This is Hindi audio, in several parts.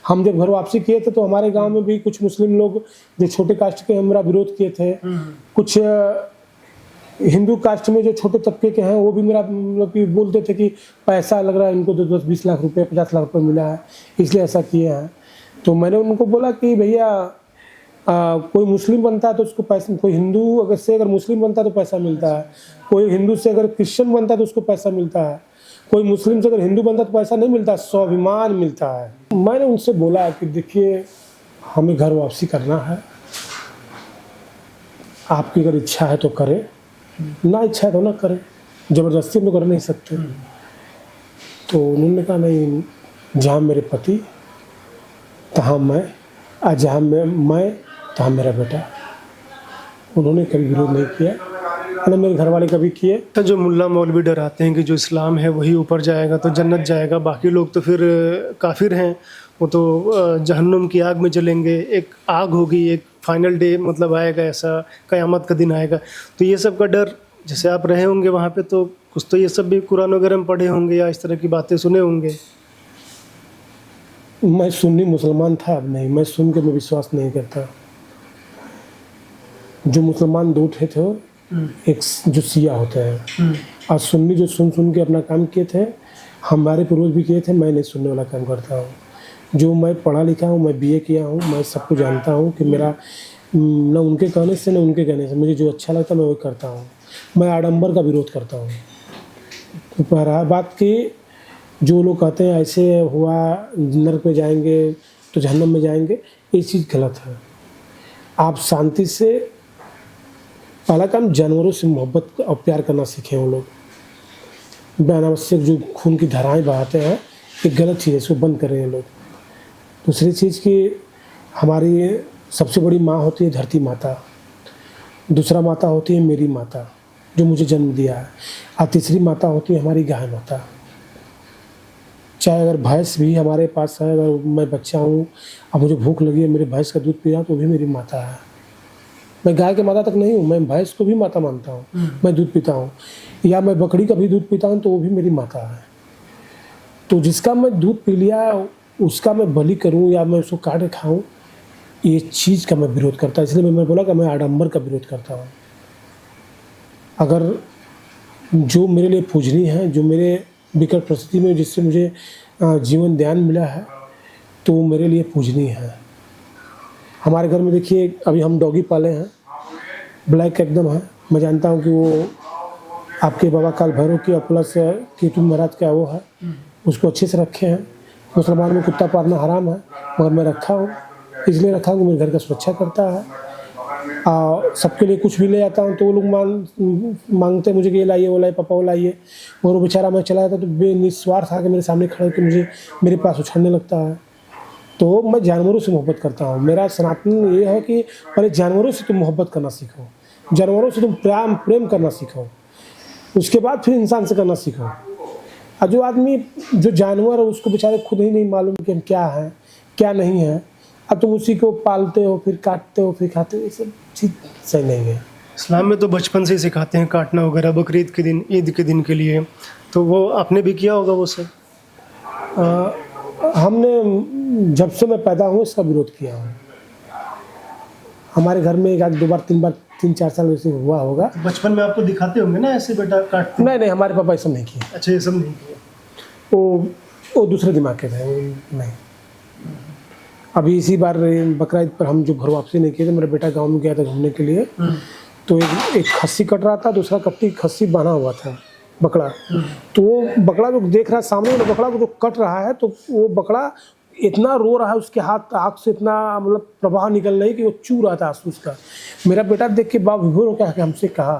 हम जब घर वापसी किए थे तो हमारे गांव में भी कुछ मुस्लिम लोग जो छोटे कास्ट के हमारा विरोध किए थे। कुछ हिंदू कास्ट में जो छोटे तबके के हैं वो भी मेरा मतलब कि बोलते थे कि पैसा लग रहा है इनको, तो 10-20 लाख रुपए 50 लाख रुपए मिला है इसलिए ऐसा किए हैं। तो मैंने उनको बोला कि भैया कोई मुस्लिम बनता है तो उसको पैसा, कोई हिंदू अगर मुस्लिम बनता है तो पैसा मिलता है, कोई हिंदू से अगर क्रिश्चियन बनता है तो उसको पैसा मिलता है, कोई मुस्लिम से अगर हिंदू बनता है तो पैसा नहीं मिलता, स्वाभिमान मिलता है। मैंने उनसे बोला कि देखिए हमें घर वापसी करना है, आपकी अगर इच्छा है तो करें, ना इच्छा है तो ना करें, ज़बरदस्ती हम तो कर नहीं सकते। तो उन्होंने कहा नहीं, जहाँ मेरे पति तहाँ मैं, और जहाँ मैं तहाँ मेरा बेटा। उन्होंने कभी विरोध नहीं किया, ना मेरे घर वाले कभी किए। जो मुल्ला मौलवी डराते हैं कि जो इस्लाम है वही ऊपर जाएगा तो जन्नत जाएगा, बाकी लोग तो फिर काफिर हैं, वो तो जहन्नुम की आग में जलेंगे। एक आग होगी, एक फाइनल डे मतलब आएगा, ऐसा क़यामत का दिन आएगा। तो ये सब का डर, जैसे आप रहे होंगे वहाँ पे तो कुछ तो ये सब भी कुरान वगैरह में पढ़े होंगे या इस तरह की बातें सुने होंगे। मैं सुन्नी मुसलमान था, अब नहीं, मैं सुन के मैं विश्वास नहीं करता। जो मुसलमान दो थे एक जो सिया होते हैं और सुन्नी जो सुन के अपना काम किए थे, हमारे पूर्वज भी किए थे। मैं नहीं सुनने वाला काम करता हूँ। जो मैं पढ़ा लिखा हूँ, मैं बीए किया हूँ, मैं सब कुछ जानता हूँ कि मेरा न उनके कहने से न उनके कहने से, मुझे जो अच्छा लगता है मैं वो करता हूँ। मैं आडंबर का विरोध करता हूँ। तो पहला बात कि जो लोग कहते हैं ऐसे हुआ नरक में जाएंगे तो जहन्नम में जाएंगे, ये चीज़ गलत है। आप शांति से, पहला काम जानवरों से मोहब्बत और प्यार करना सीखें। वो लोग अनावश्यक जो खून की धाराएं बहाते हैं, ये गलत चीज़ है, इसको बंद कर रहे हैं लोग। दूसरी चीज़ कि हमारी सबसे बड़ी माँ होती है धरती माता, दूसरा माता होती है मेरी माता जो मुझे जन्म दिया है, और तीसरी माता होती है हमारी गाय माता। चाहे अगर भैंस भी हमारे पास है, अगर मैं बच्चा हूँ और मुझे भूख लगी है, मेरे भैंस का दूध पी रहा हूँ तो भी मेरी माता है। मैं गाय के माता तक नहीं हूँ, मैं भैंस को भी माता मानता हूँ। मैं दूध पीता हूँ, या मैं बकरी का भी दूध पीता हूँ तो वो भी मेरी माता है। तो जिसका मैं दूध पी लिया उसका मैं बलि करूँ या मैं उसको काट के खाऊँ, ये चीज़ का मैं विरोध करता हूँ। इसलिए मैं बोला कि मैं आडंबर का विरोध करता हूँ। अगर जो मेरे लिए पूजनीय है, जो मेरे विकट परिस्थिति में जिससे मुझे जीवन ध्यान मिला है, तो वो मेरे लिए पूजनीय है। हमारे घर में देखिए अभी हम डॉगी पाले हैं, ब्लैक एकदम है। मैं जानता हूँ कि वो आपके बाबा काल भैरव की और प्लस केतु महाराज का वो है, उसको अच्छे से रखे हैं। मुसलमान में कुत्ता पालना हराम है, मगर मैं रखा हूँ, इसलिए रखा हूँ कि मेरे घर का सुरक्षा करता है। और सबके लिए कुछ भी ले आता हूँ तो वो लोग मांगते हैं मुझे कि ये लाइए, वो लाइए, पापा वो लाइए, और वो बेचारा मैं चला जाता तो बेनिस्वार्थ आके मेरे सामने खड़े होकर मुझे मेरे पास उछलने लगता है। तो मैं जानवरों से मोहब्बत करता हूँ। मेरा सनातन ये है कि पहले जानवरों से तुम मोहब्बत करना सीखो, जानवरों से तुम प्रेम करना सीखो, उसके बाद फिर इंसान से करना सीखो। और जो आदमी जो जानवर है उसको बेचारे खुद ही नहीं मालूम कि हम क्या है क्या नहीं है, अब तुम उसी को पालते हो, फिर काटते हो, फिर खाते हो, ये सब चीज़ सही नहीं है। इस्लाम में तो बचपन से ही सिखाते हैं काटना वगैरह, बकरीद के दिन, ईद के दिन के लिए, तो वो आपने भी किया होगा वो सब? हमने जब से मैं पैदा हूँ इसका विरोध किया हूँ। हमारे घर में एक आध दो बार 3-4 साल वैसे हुआ होगा। तो बचपन में आपको दिखाते होंगे ना ऐसे बेटा काटते? नहीं, हमारे पापा ऐसा नहीं किया। अच्छा, ये सब नहीं किया। वो दूसरे दिमाग के थे, नहीं। अभी इसी बार बकरा ईद पर हम जो घर वापसी नहीं किए थे, मेरा बेटा गाँव में गया था घूमने के लिए, तो एक खस्सी कट रहा था, दूसरा कट्टी खस्सी बना हुआ था बकरा। तो वो बकरा जो देख रहा है सामने वाला बकरा को जो कट रहा है, तो वो बकरा इतना रो रहा है, उसके हाथ आँख से इतना मतलब प्रवाह निकल रही कि वो चू रहा था आंसू उसका। मेरा बेटा देख के बाप विभोर होकर हमसे कहा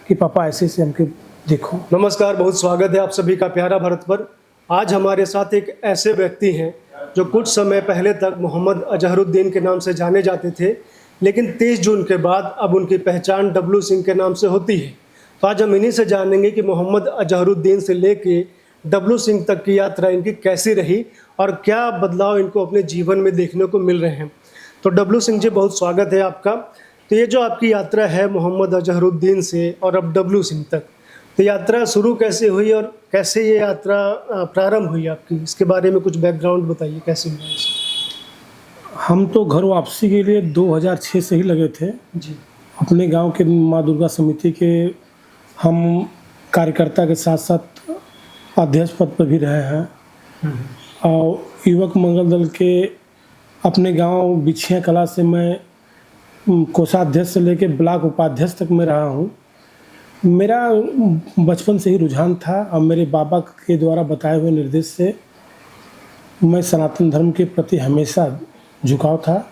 कि पापा ऐसे ऐसे हमके देखो। नमस्कार, बहुत स्वागत है आप सभी का प्यारा भारत पर। आज हमारे साथ एक ऐसे व्यक्ति हैं जो कुछ समय पहले तक मोहम्मद अजहरुद्दीन के नाम से जाने जाते थे, लेकिन 23 जून के बाद अब उनकी पहचान डब्लू सिंह के नाम से होती है। तो आज हम इन्हीं से जानेंगे कि मोहम्मद अजहरुद्दीन से लेके डब्लू सिंह तक की यात्रा इनकी कैसी रही और क्या बदलाव इनको अपने जीवन में देखने को मिल रहे हैं। तो डब्लू सिंह जी, बहुत स्वागत है आपका। तो ये जो आपकी यात्रा है मोहम्मद अजहरुद्दीन से और अब डब्लू सिंह तक, तो यात्रा शुरू कैसे हुई और कैसे ये यात्रा प्रारंभ हुई आपकी, इसके बारे में कुछ बैकग्राउंड बताइए, कैसे हुआ? हम तो घर वापसी के लिए 2006 से ही लगे थे। जी। अपने गांव के माँ दुर्गा समिति के हम कार्यकर्ता के साथ साथ अध्यक्ष पद पर भी रहे हैं और युवक मंगल दल के अपने गांव बिछिया कला से मैं कोषाध्यक्ष से लेकर ब्लॉक उपाध्यक्ष तक मैं रहा हूं। मेरा बचपन से ही रुझान था और मेरे बाबा के द्वारा बताए हुए निर्देश से मैं सनातन धर्म के प्रति हमेशा झुकाव था।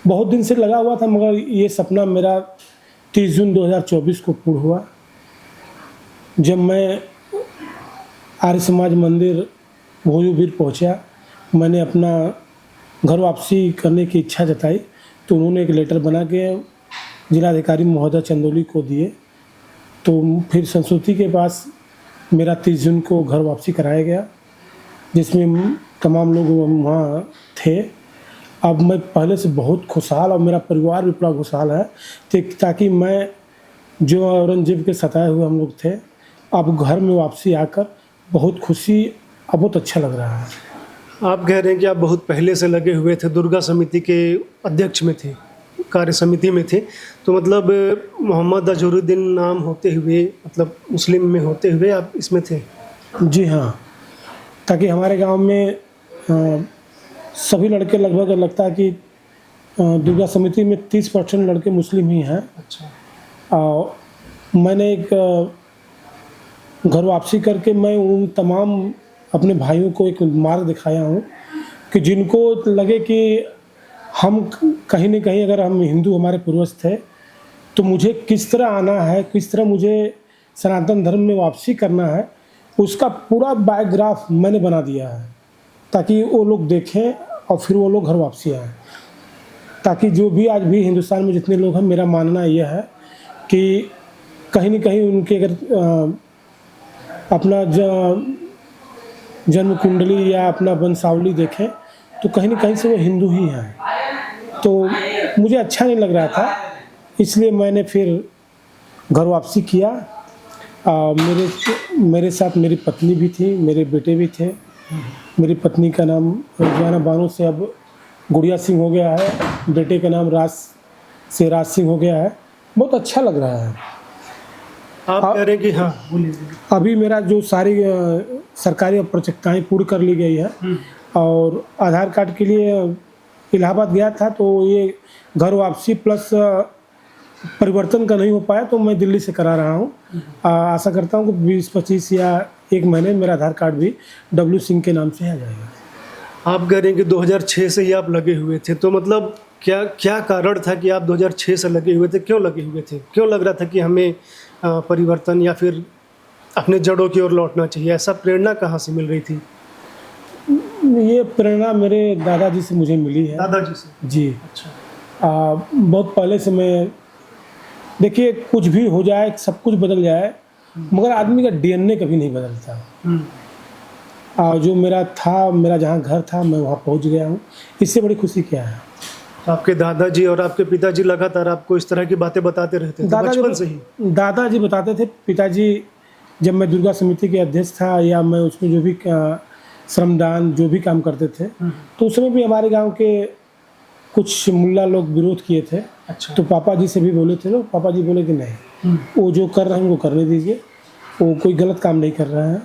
बहुत दिन से लगा हुआ था, मगर ये सपना मेरा 30 जून 2024 को पूर्ण हुआ जब मैं आर्य समाज मंदिर भोजूवीर पहुंचा। मैंने अपना घर वापसी करने की इच्छा जताई तो उन्होंने एक लेटर बना के जिलाधिकारी महोदय चंदौली को दिए। तो फिर संस्कृति के पास मेरा 30 जून को घर वापसी कराया गया, जिसमें तमाम लोग वहाँ थे। अब मैं पहले से बहुत खुशहाल और मेरा परिवार भी बड़ा खुशहाल है, ताकि मैं जो औरंगजेब के सताए हुए हम लोग थे, अब घर में वापसी आकर बहुत खुशी अब बहुत अच्छा लग रहा है। आप कह रहे हैं कि आप बहुत पहले से लगे हुए थे, दुर्गा समिति के अध्यक्ष में थे, कार्य समिति में थे, तो मतलब मोहम्मद अजहरुद्दीन नाम होते हुए, मतलब मुस्लिम में होते हुए आप इसमें थे? जी हाँ, ताकि हमारे गांव में सभी लड़के लगभग लगता है कि दुर्गा समिति में 30% लड़के मुस्लिम ही हैं। अच्छा। और मैंने एक घर वापसी करके मैं उन तमाम अपने भाइयों को एक मार्ग दिखाया हूँ कि जिनको लगे कि हम कहीं न कहीं अगर हम हिंदू हमारे पूर्वज थे तो मुझे किस तरह आना है, किस तरह मुझे सनातन धर्म में वापसी करना है, उसका पूरा बायोग्राफ मैंने बना दिया है ताकि वो लोग देखें और फिर वो लोग घर वापसी आएँ। ताकि जो भी आज भी हिंदुस्तान में जितने लोग हैं, मेरा मानना यह है कि कहीं न कहीं उनके अगर अपना जन्म कुंडली या अपना वंशावली देखें तो कहीं न कहीं से वो हिंदू ही हैं। तो मुझे अच्छा नहीं लग रहा था, इसलिए मैंने फिर घर वापसी किया। मेरे साथ मेरी पत्नी भी थी, मेरे बेटे भी थे। मेरी पत्नी का नाम रुझाना बानो से अब गुड़िया सिंह हो गया है, बेटे का नाम राज सिंह हो गया है। बहुत अच्छा लग रहा है। आप कह रहे हैं कि हाँ, बोलिए। अभी मेरा जो सारी सरकारी औपचारिकताएं पूरी कर ली गई है और आधार कार्ड के लिए इलाहाबाद गया था, तो ये घर वापसी प्लस परिवर्तन का नहीं हो पाया तो मैं दिल्ली से करा रहा हूँ। आशा करता हूँ कि 20-25 या 1 महीने में मेरा आधार कार्ड भी डब्ल्यू सिंह के नाम से आ जाएगा। आप कह रहे हैं कि 2006 से ही आप लगे हुए थे, तो मतलब क्या कारण था कि आप 2006 से लगे हुए थे? क्यों लगे हुए थे? क्यों लग रहा था कि हमें परिवर्तन या फिर अपने जड़ों की ओर लौटना चाहिए? ऐसा प्रेरणा कहाँ से मिल रही थी? ये प्रेरणा मेरे दादाजी से मुझे मिली है। दादाजी से? जी। अच्छा। बहुत पहले से मैं, देखिए कुछ भी हो जाए, सब कुछ बदल जाए, मगर आदमी का डीएनए कभी नहीं बदलता। जो मेरा था, मेरा जहाँ घर था, मैं वहाँ पहुँच गया हूँ। इससे बड़ी खुशी क्या है? आपके दादाजी और आपके पिताजी लगातार आपको इस तरह की बातें बताते रहते थे बचपन से ही? दादाजी बताते थे। पिताजी जब मैं दुर्गा समिति के अध्यक्ष था या मैं उसमें जो भी श्रमदान जो भी काम करते थे, तो उस समय भी हमारे गांव के कुछ मुल्ला लोग विरोध किए थे। अच्छा। तो पापा जी से भी बोले थे लोग, पापा जी बोले कि नहीं, वो जो कर रहे हैं वो करने दीजिए, वो कोई गलत काम नहीं कर रहे हैं।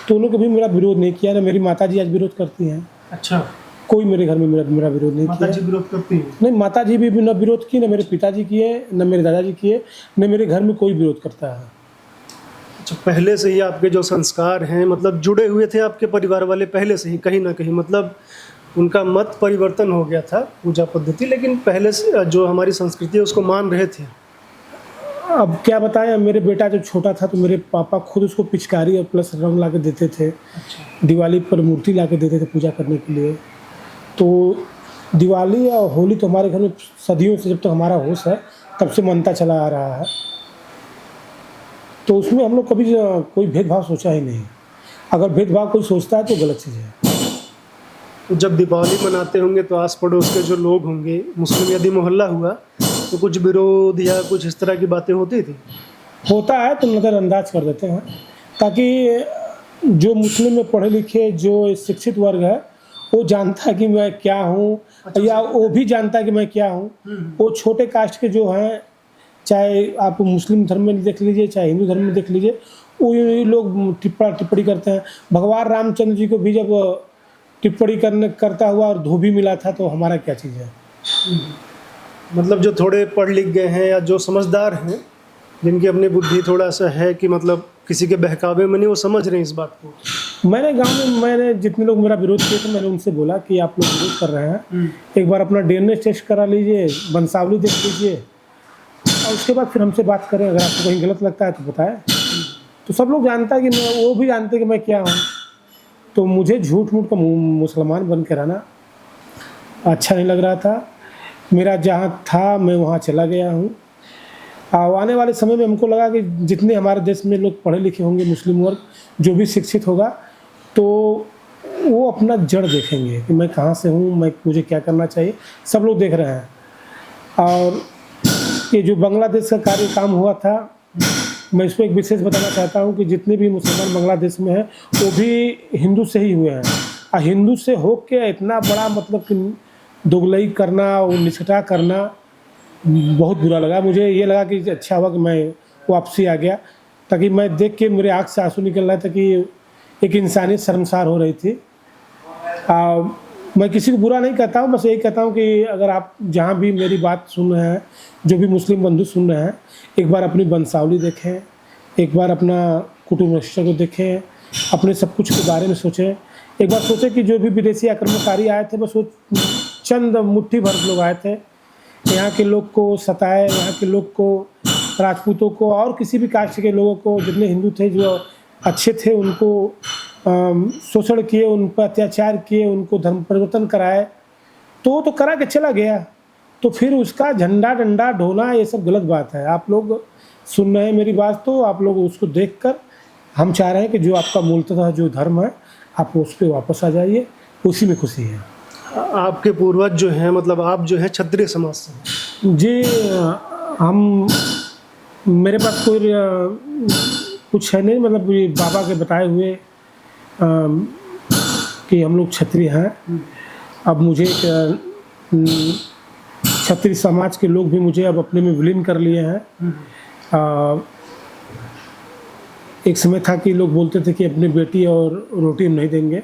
तो उन लोग कभी मेरा विरोध नहीं किया। ना मेरी माता जी आज विरोध करती हैं। अच्छा। कोई मेरे घर में मेरा विरोध नहीं किया। माताजी विरोध करती हैं? नहीं, माताजी भी न विरोध की, न मेरे पिताजी किए, न मेरे दादाजी किए, न मेरे घर में कोई विरोध करता है। अच्छा, पहले से ही आपके जो संस्कार हैं, मतलब जुड़े हुए थे आपके परिवार वाले पहले से ही कहीं ना कहीं, मतलब उनका मत परिवर्तन हो गया था पूजा पद्धति, लेकिन पहले से जो हमारी संस्कृति है उसको मान रहे थे। अब क्या बताएं, मेरे बेटा जब छोटा था तो मेरे पापा खुद उसको पिचकारी और प्लस रंग ला के देते थे। अच्छा। दिवाली पर मूर्ति ला के देते थे पूजा करने के लिए। तो दिवाली और होली तो हमारे घर में सदियों से, जब तक हमारा होश है तब से मनता चला आ रहा है। तो उसमें हम लोग कभी कोई भेदभाव सोचा ही नहीं। अगर भेदभाव कोई सोचता है तो गलत चीज़ है। तो जब दीपावली मनाते होंगे तो आस पड़ोस के जो लोग होंगे, मुस्लिम यदि मोहल्ला हुआ तो कुछ विरोध या कुछ इस तरह की बातें होती थी? होता है तो नज़रअंदाज कर देते हैं, ताकि जो मुस्लिम में पढ़े लिखे जो शिक्षित वर्ग है वो जानता है कि मैं क्या हूँ, या वो भी जानता है कि मैं क्या हूँ। वो छोटे कास्ट के जो हैं, चाहे आप मुस्लिम धर्म में देख लीजिए, चाहे हिंदू धर्म में देख लीजिए, वो ये लोग टिप्पणी करते हैं। भगवान रामचंद्र जी को भी जब टिप्पणी करता हुआ और धोबी मिला था, तो हमारा क्या चीज़ है। मतलब जो थोड़े पढ़ लिख गए हैं या जो समझदार हैं, जिनकी अपनी बुद्धि थोड़ा सा है कि मतलब किसी के बहकावे में नहीं, वो समझ रहे हैं इस बात को। मैंने गांव में, मैंने जितने लोग मेरा विरोध किए थे, मैंने उनसे बोला कि आप लोग विरोध कर रहे हैं, एक बार अपना DNA टेस्ट करा लीजिए, वंशावली देख लीजिए, और उसके बाद फिर हमसे बात करें। अगर आपको कहीं गलत लगता है तो बताएं। तो सब लोग जानता है कि मैं, वो भी जानते हैं कि मैं क्या हूँ। तो मुझे झूठ मूठ का मुसलमान बन के रहना अच्छा नहीं लग रहा था। मेरा जहाँ था मैं वहाँ चला गया हूँ। आने वाले समय में हमको लगा कि जितने हमारे देश में लोग पढ़े लिखे होंगे, मुस्लिम वर्ग जो भी शिक्षित होगा, तो वो अपना जड़ देखेंगे कि मैं कहाँ से हूँ, मुझे क्या करना चाहिए। सब लोग देख रहे हैं। और ये जो बांग्लादेश का काम हुआ था, मैं इसको एक विशेष बताना चाहता हूँ कि जितने भी मुसलमान बांग्लादेश में हैं, वो भी हिंदू से ही हुए हैं। और हिंदू से होके इतना बड़ा मतलब कि दोगलई करना और निष्ठा करना बहुत बुरा लगा। मुझे ये लगा कि अच्छा हुआ कि मैं वापसी आ गया, ताकि मैं देख के मेरे आँख से आंसू निकल रहा था कि एक इंसानियत शर्मसार हो रही थी। मैं किसी को बुरा नहीं कहता हूँ, बस यही कहता हूँ कि अगर आप जहाँ भी मेरी बात सुन रहे हैं, जो भी मुस्लिम बंधु सुन रहे हैं, एक बार अपनी वंशावली देखें, एक बार अपना कुटुंब रजिस्टर को देखें, अपने सब कुछ के बारे में सोचें। एक बार सोचें कि जो भी विदेशी आक्रमणकारी आए थे, बस वो चंद मुट्ठी भर लोग आए थे, यहाँ के लोग को सताए, यहाँ के लोग को, राजपूतों को और किसी भी कास्ट के लोगों को, जितने हिंदू थे जो अच्छे थे, उनको शोषण किए, उन पर अत्याचार किए, उनको धर्म परिवर्तन कराए। तो करा के चला गया। तो फिर उसका झंडा डंडा ढोना, ये सब गलत बात है। आप लोग सुन रहे हैं मेरी बात, तो आप लोग उसको देखकर, हम चाह रहे हैं कि जो आपका मूलतः जो धर्म है, आप उस पर वापस आ जाइए, उसी में खुशी है। आपके पूर्वज जो हैं, मतलब आप जो है क्षत्रिय समाज से? जी, हम, मेरे पास कोई कुछ है नहीं, मतलब बाबा के बताए हुए कि हम लोग क्षत्रिय हैं। अब मुझे क्षत्रिय समाज के लोग भी मुझे अब अपने में विलीन कर लिए हैं। एक समय था कि लोग बोलते थे कि अपनी बेटी और रोटी हम नहीं देंगे,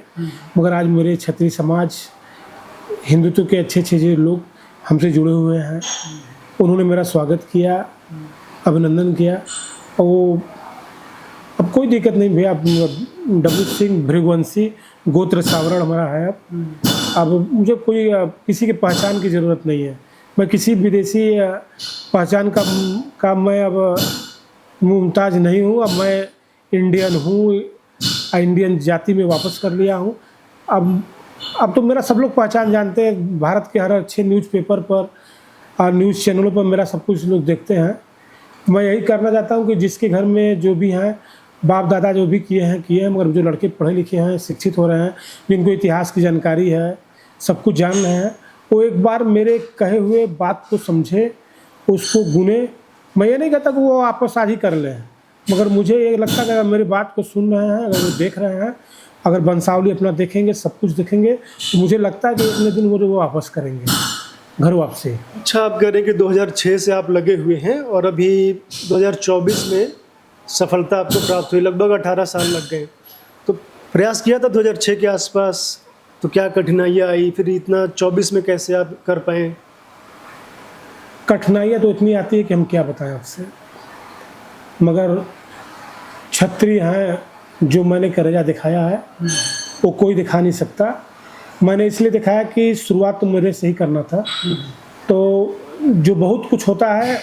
मगर आज मेरे क्षत्रिय समाज, हिंदुत्व के अच्छे अच्छे जो लोग हमसे जुड़े हुए हैं, उन्होंने मेरा स्वागत किया, अभिनंदन किया। और वो, अब कोई दिक्कत नहीं भैया। डब्लू सिंह भृगुवंशी गोत्र सावरण हमारा है। अब मुझे कोई किसी की पहचान की ज़रूरत नहीं है। मैं किसी विदेशी पहचान का मैं अब मुमताज नहीं हूँ। अब मैं इंडियन हूँ, इंडियन जाति में वापस कर लिया हूँ। अब तो मेरा सब लोग पहचान जानते हैं। भारत के हर अच्छे न्यूज़पेपर पर और न्यूज़ चैनलों पर मेरा सब कुछ लोग देखते हैं। मैं यही करना चाहता हूँ कि जिसके घर में जो भी हैं, बाप दादा जो भी किए हैं, मगर जो लड़के पढ़े लिखे हैं, शिक्षित हो रहे हैं, जिनको इतिहास की जानकारी है, सब कुछ जान रहे हैं, वो एक बार मेरे कहे हुए बात को समझे, उसको गुने। मैं ये नहीं कहता कि वो आपस आज ही कर लें, मगर मुझे ये लगता है कि अगर मेरी बात को सुन रहे हैं, अगर वो देख रहे हैं, अगर वंशावली अपना देखेंगे, सब कुछ देखेंगे, तो मुझे लगता है कि एक दिन वो वापस करेंगे घर वापसी। अच्छा, आप कह रहे हैं कि 2006 से आप लगे हुए हैं और अभी 2024 में सफलता आपको प्राप्त हुई। लगभग 18 साल लग गए। तो प्रयास किया था 2006 के आसपास, तो क्या कठिनाइयाँ आई, फिर इतना 24 में कैसे आप कर पाए? कठिनाइयाँ तो इतनी आती है कि हम क्या बताएं आपसे, मगर क्षत्रिय हैं, जो मैंने करेजा दिखाया है वो कोई दिखा नहीं सकता। मैंने इसलिए दिखाया कि शुरुआत तो मेरे से ही करना था। तो जो बहुत कुछ होता है,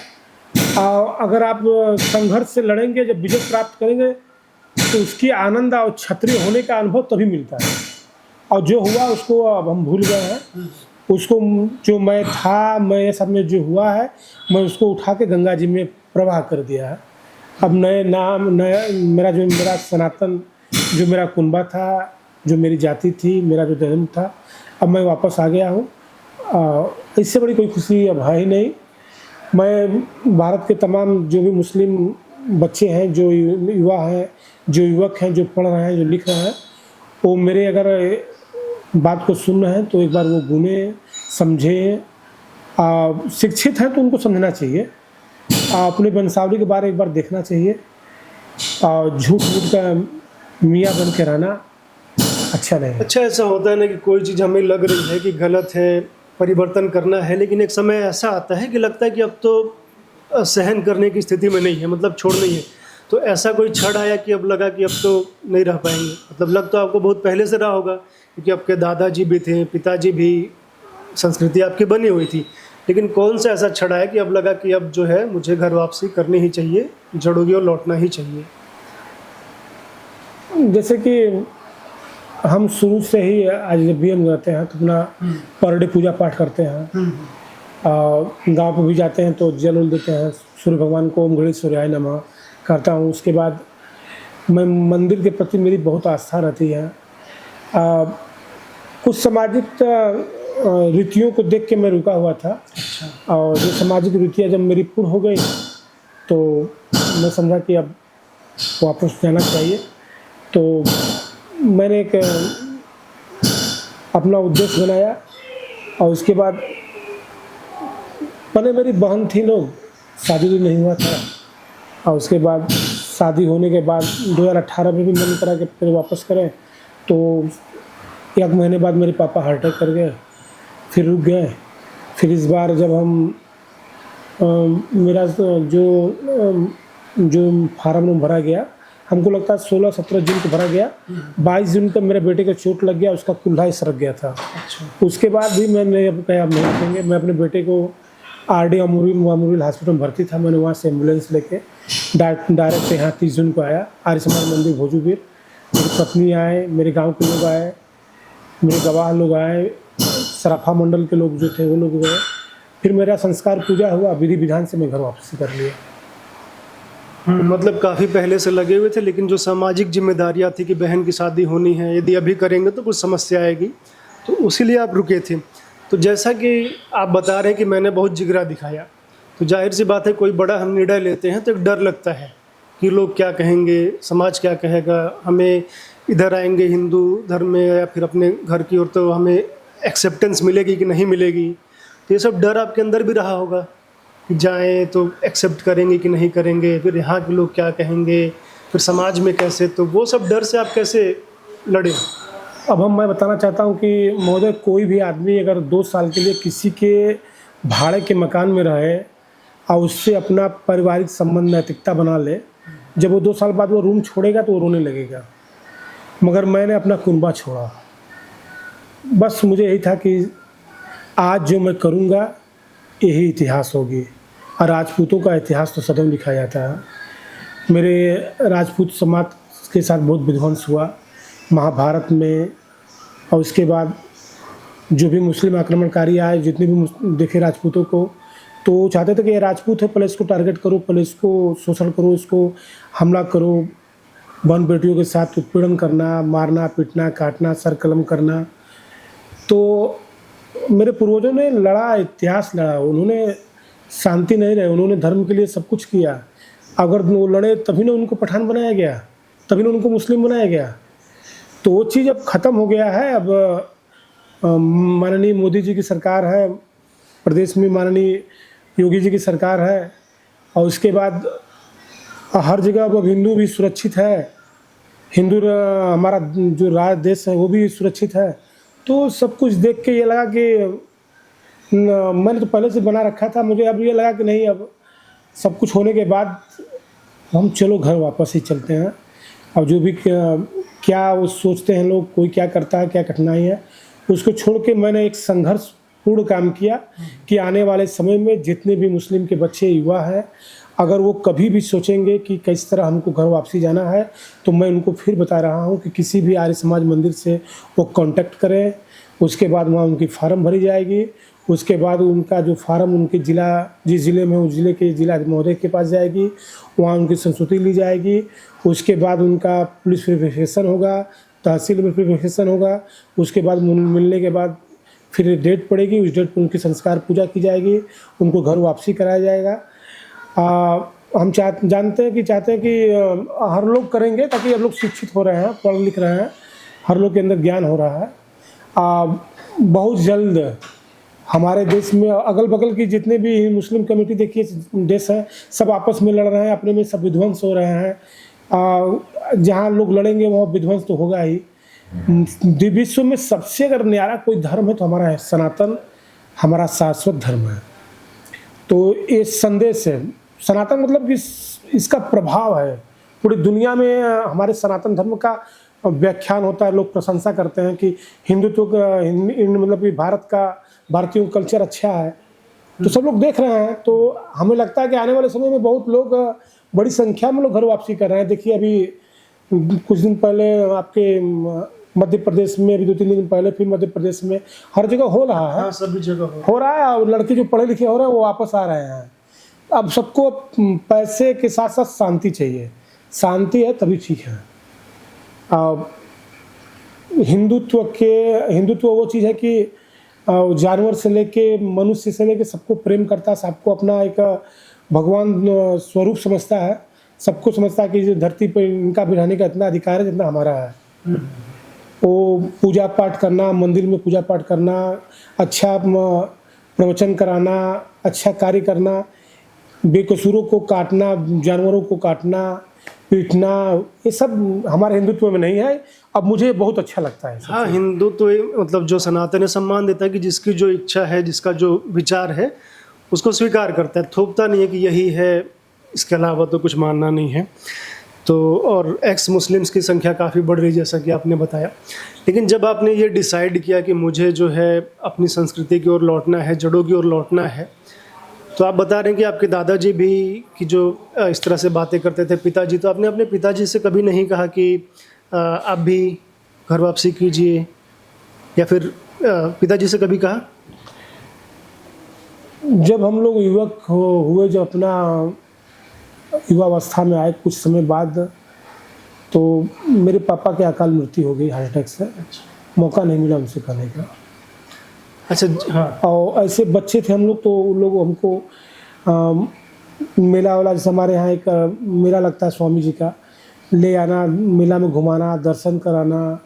अगर आप संघर्ष से लड़ेंगे, जब विजय प्राप्त करेंगे, तो उसकी आनंद और क्षत्रिय होने का अनुभव तभी मिलता है। और जो हुआ उसको अब हम भूल गए हैं। उसको, जो मैं था, मेरे साथ में जो हुआ है, मैं उसको उठा के गंगा जी में प्रवाह कर दिया है। अब नए नाम, मेरा सनातन, जो मेरा कुनबा था, जो मेरी जाति थी, मेरा जो धर्म था, अब मैं वापस आ गया हूँ। इससे बड़ी कोई खुशी अब है ही नहीं। मैं भारत के तमाम जो भी मुस्लिम बच्चे हैं, जो युवा हैं, जो युवक हैं, जो पढ़ रहे हैं, जो लिख रहे हैं, वो मेरे अगर बात को सुन रहे हैं तो एक बार वो गुने समझे। शिक्षित हैं तो उनको समझना चाहिए। अपने वंशावली के बारे में एक बार देखना चाहिए। झूठ मूठ का मियाँ बन के रहना अच्छा नहीं है। अच्छा, ऐसा होता है ना कि कोई चीज़ हमें लग रही है कि गलत है, परिवर्तन करना है, लेकिन एक समय ऐसा आता है कि लगता है कि अब तो सहन करने की स्थिति में नहीं है, मतलब छोड़ना ही है। तो ऐसा कोई क्षण आया कि अब लगा कि अब तो नहीं रह पाएंगे? मतलब लग तो आपको बहुत पहले से रहा होगा, क्योंकि आपके दादाजी भी थे, पिताजी भी, संस्कृति आपकी बनी हुई थी। लेकिन कौन सा ऐसा क्षण आया कि अब लगा कि अब जो है मुझे घर वापसी करनी ही चाहिए, जड़ों की ओर लौटना ही चाहिए? जैसे कि हम शुरू से ही आज जब भी हम जाते हैं तो अपना पर डे पूजा पाठ करते हैं। गांव पे भी जाते हैं तो जल उल देते हैं, सूर्य भगवान को ओम घड़ी सूर्याय नमः करता हूँ। उसके बाद मैं मंदिर के प्रति मेरी बहुत आस्था रहती है। कुछ सामाजिक रीतियों को देख के मैं रुका हुआ था। और जो सामाजिक रीतियाँ जब मेरी पूर्ण हो गई तो मैं समझा कि अब वापस जाना चाहिए। तो मैंने एक अपना उद्देश्य बनाया और उसके बाद पहले मेरी बहन थी, लोग शादी भी नहीं हुआ था। और उसके बाद शादी होने के बाद 2018 में भी मन करा कि फिर वापस करें। तो 1 महीने बाद मेरे पापा हार्ट अटैक कर गए, फिर रुक गए। फिर इस बार जब हम मेरा जो फार्म भरा गया, हमको लगता है 16-17 जून को भरा गया। 22 जून को मेरे बेटे को चोट लग गया, उसका कुल्हा ही सरक गया था। अच्छा। उसके बाद भी मैंने अब कहा अब नहीं रखेंगे। मैं अपने बेटे को RD मेमोरियल हॉस्पिटल में भर्ती था। मैंने वहाँ से एम्बुलेंस लेके डायरेक्ट यहाँ 30 जून को आया। आर्य समाज मंदिर भोजूबीर। मेरी पत्नी आए, मेरे गाँव के लोग आए, मेरे गवाह लोग आए, सराफा मंडल के लोग जो थे वो लोग गए। फिर मेरा संस्कार पूजा हुआ, विधि विधान से मैं घर वापसी कर लिया। मतलब काफ़ी पहले से लगे हुए थे, लेकिन जो सामाजिक जिम्मेदारियां थी कि बहन की शादी होनी है, यदि अभी करेंगे तो कुछ समस्या आएगी, तो उसी लिए आप रुके थे। तो जैसा कि आप बता रहे हैं कि मैंने बहुत जिगरा दिखाया, तो जाहिर सी बात है कोई बड़ा हम निर्णय लेते हैं तो एक डर लगता है कि लोग क्या कहेंगे, समाज क्या कहेगा, हमें इधर आएंगे हिंदू धर्म में या फिर अपने घर की ओर तो हमें एक्सेप्टेंस मिलेगी कि नहीं मिलेगी। तो ये सब डर आपके अंदर भी रहा होगा कि जाएं तो एक्सेप्ट करेंगे कि नहीं करेंगे, फिर यहाँ के लोग क्या कहेंगे, फिर समाज में कैसे, तो वो सब डर से आप कैसे लड़े? अब मैं बताना चाहता हूँ कि महोदय, कोई भी आदमी अगर 2 साल के लिए किसी के भाड़े के मकान में रहे और उससे अपना पारिवारिक संबंध नैतिकता बना ले, जब वो 2 साल बाद वो रूम छोड़ेगा तो वो रोने लगेगा। मगर मैंने अपना कुनबा छोड़ा। बस मुझे यही था कि आज जो मैं करूँगा यही इतिहास होगी। और राजपूतों का इतिहास तो सदैव लिखा जाता है। मेरे राजपूत समाज के साथ बहुत विध्वंस हुआ महाभारत में। और उसके बाद जो भी मुस्लिम आक्रमणकारी आए, जितने भी देखे राजपूतों को, तो वो चाहते थे कि ये राजपूत है, पहले इसको टारगेट करो, पहले इसको शोषण करो, इसको हमला करो। बहन बेटियों के साथ उत्पीड़न करना, मारना, पीटना, काटना, सर कलम करना। तो मेरे पूर्वजों ने लड़ा, इतिहास लड़ा। उन्होंने शांति नहीं रहे, उन्होंने धर्म के लिए सब कुछ किया। अगर वो लड़े तभी ना उनको पठान बनाया गया, तभी ना उनको मुस्लिम बनाया गया। तो वो चीज़ अब ख़त्म हो गया है। अब माननीय मोदी जी की सरकार है, प्रदेश में माननीय योगी जी की सरकार है। और उसके बाद हर जगह अब हिंदू भी सुरक्षित है, हिंदू हमारा जो देश है वो भी सुरक्षित है। तो सब कुछ देख के ये लगा कि मैंने तो पहले से बना रखा था, मुझे अब ये लगा कि नहीं, अब सब कुछ होने के बाद हम चलो घर वापस ही चलते हैं। अब जो भी क्या वो सोचते हैं लोग, कोई क्या करता है, क्या कठिनाई है, उसको छोड़ के मैंने एक संघर्षपूर्ण काम किया कि आने वाले समय में जितने भी मुस्लिम के बच्चे युवा हैं, अगर वो कभी भी सोचेंगे कि किस तरह हमको घर वापसी जाना है, तो मैं उनको फिर बता रहा हूँ कि किसी भी आर्य समाज मंदिर से वो कांटेक्ट करें। उसके बाद वहाँ उनकी फार्म भरी जाएगी। उसके बाद उनका जो फार्म उनके जिस ज़िले में, उस ज़िले के जिला महोदय के पास जाएगी, वहाँ उनकी संस्तुति ली जाएगी। उसके बाद उनका पुलिस वेरिफिकेशन होगा, तहसील में वेरिफिकेशन होगा। उसके बाद मिलने के बाद फिर डेट पड़ेगी, उस डेट पर उनकी संस्कार पूजा की जाएगी, उनको घर वापसी कराया जाएगा। हम चाहते हैं कि हर लोग करेंगे, ताकि अब लोग शिक्षित हो रहे हैं, पढ़ लिख रहे हैं, हर लोग के अंदर ज्ञान हो रहा है। बहुत जल्द हमारे देश में अगल बगल की जितने भी मुस्लिम कम्युनिटी देखिए देश है, सब आपस में लड़ रहे हैं, अपने में सब विध्वंस हो रहे हैं। जहाँ लोग लड़ेंगे वहाँ विध्वंस तो होगा ही। विश्व में सबसे अगर न्यारा कोई धर्म है तो हमारा है, सनातन हमारा शाश्वत धर्म है। तो ये संदेश है, सनातन मतलब कि इसका प्रभाव है पूरी दुनिया में। हमारे सनातन धर्म का व्याख्यान होता है, लोग प्रशंसा करते हैं कि हिंदुत्व का मतलब कि भारत का भारतीय कल्चर अच्छा है, तो सब लोग देख रहे हैं। तो हमें लगता है कि आने वाले समय में बहुत लोग, बड़ी संख्या में लोग घर वापसी कर रहे हैं। देखिए अभी कुछ दिन पहले आपके मध्य प्रदेश में, अभी 2-3 दिन पहले फिर मध्य प्रदेश में हर जगह हो रहा है। हाँ, सभी जगह हो रहा है। और लड़के जो पढ़े लिखे हो रहे हैं वो वापस आ रहे हैं। अब सबको पैसे के साथ साथ शांति चाहिए, शांति है तभी ठीक है। हिंदुत्व वो चीज़ है कि जानवर से लेके मनुष्य से लेके सबको प्रेम करता है, सबको अपना एक भगवान स्वरूप समझता है, सबको समझता है कि धरती पर इनका भी रहने का इतना अधिकार है जितना हमारा है। वो पूजा पाठ करना, मंदिर में पूजा पाठ करना, अच्छा प्रवचन कराना, अच्छा कार्य करना, बेकसूरों को काटना, जानवरों को काटना, पीटना, ये सब हमारे हिंदुत्व में नहीं है। अब मुझे बहुत अच्छा लगता है। हाँ, हिंदुत्व मतलब जो सनातन है सम्मान देता है कि जिसकी जो इच्छा है, जिसका जो विचार है उसको स्वीकार करता है, थोपता नहीं है कि यही है, इसके अलावा तो कुछ मानना नहीं है। तो और एक्स मुस्लिम्स की संख्या काफ़ी बढ़ रही जैसा कि आपने बताया। लेकिन जब आपने ये डिसाइड किया कि मुझे जो है अपनी संस्कृति की ओर लौटना है, जड़ों की ओर लौटना है, तो आप बता रहे हैं कि आपके दादाजी भी कि जो इस तरह से बातें करते थे, पिताजी, तो आपने अपने पिताजी से कभी नहीं कहा कि आप भी घर वापसी कीजिए, या फिर पिताजी से कभी कहा? जब हम लोग युवक हुए, जब अपना युवावस्था में आए कुछ समय बाद, तो मेरे पापा की अकाल मृत्यु हो गई हार्ट अटैक से। मौका नहीं मिला उनसे कहने का। अच्छा, हाँ। और ऐसे बच्चे थे हम लोग, तो उन लोग हमको मेला वाला, जैसे हमारे यहाँ एक मेला लगता है स्वामी जी का, ले आना, मेला में घुमाना, दर्शन कराना।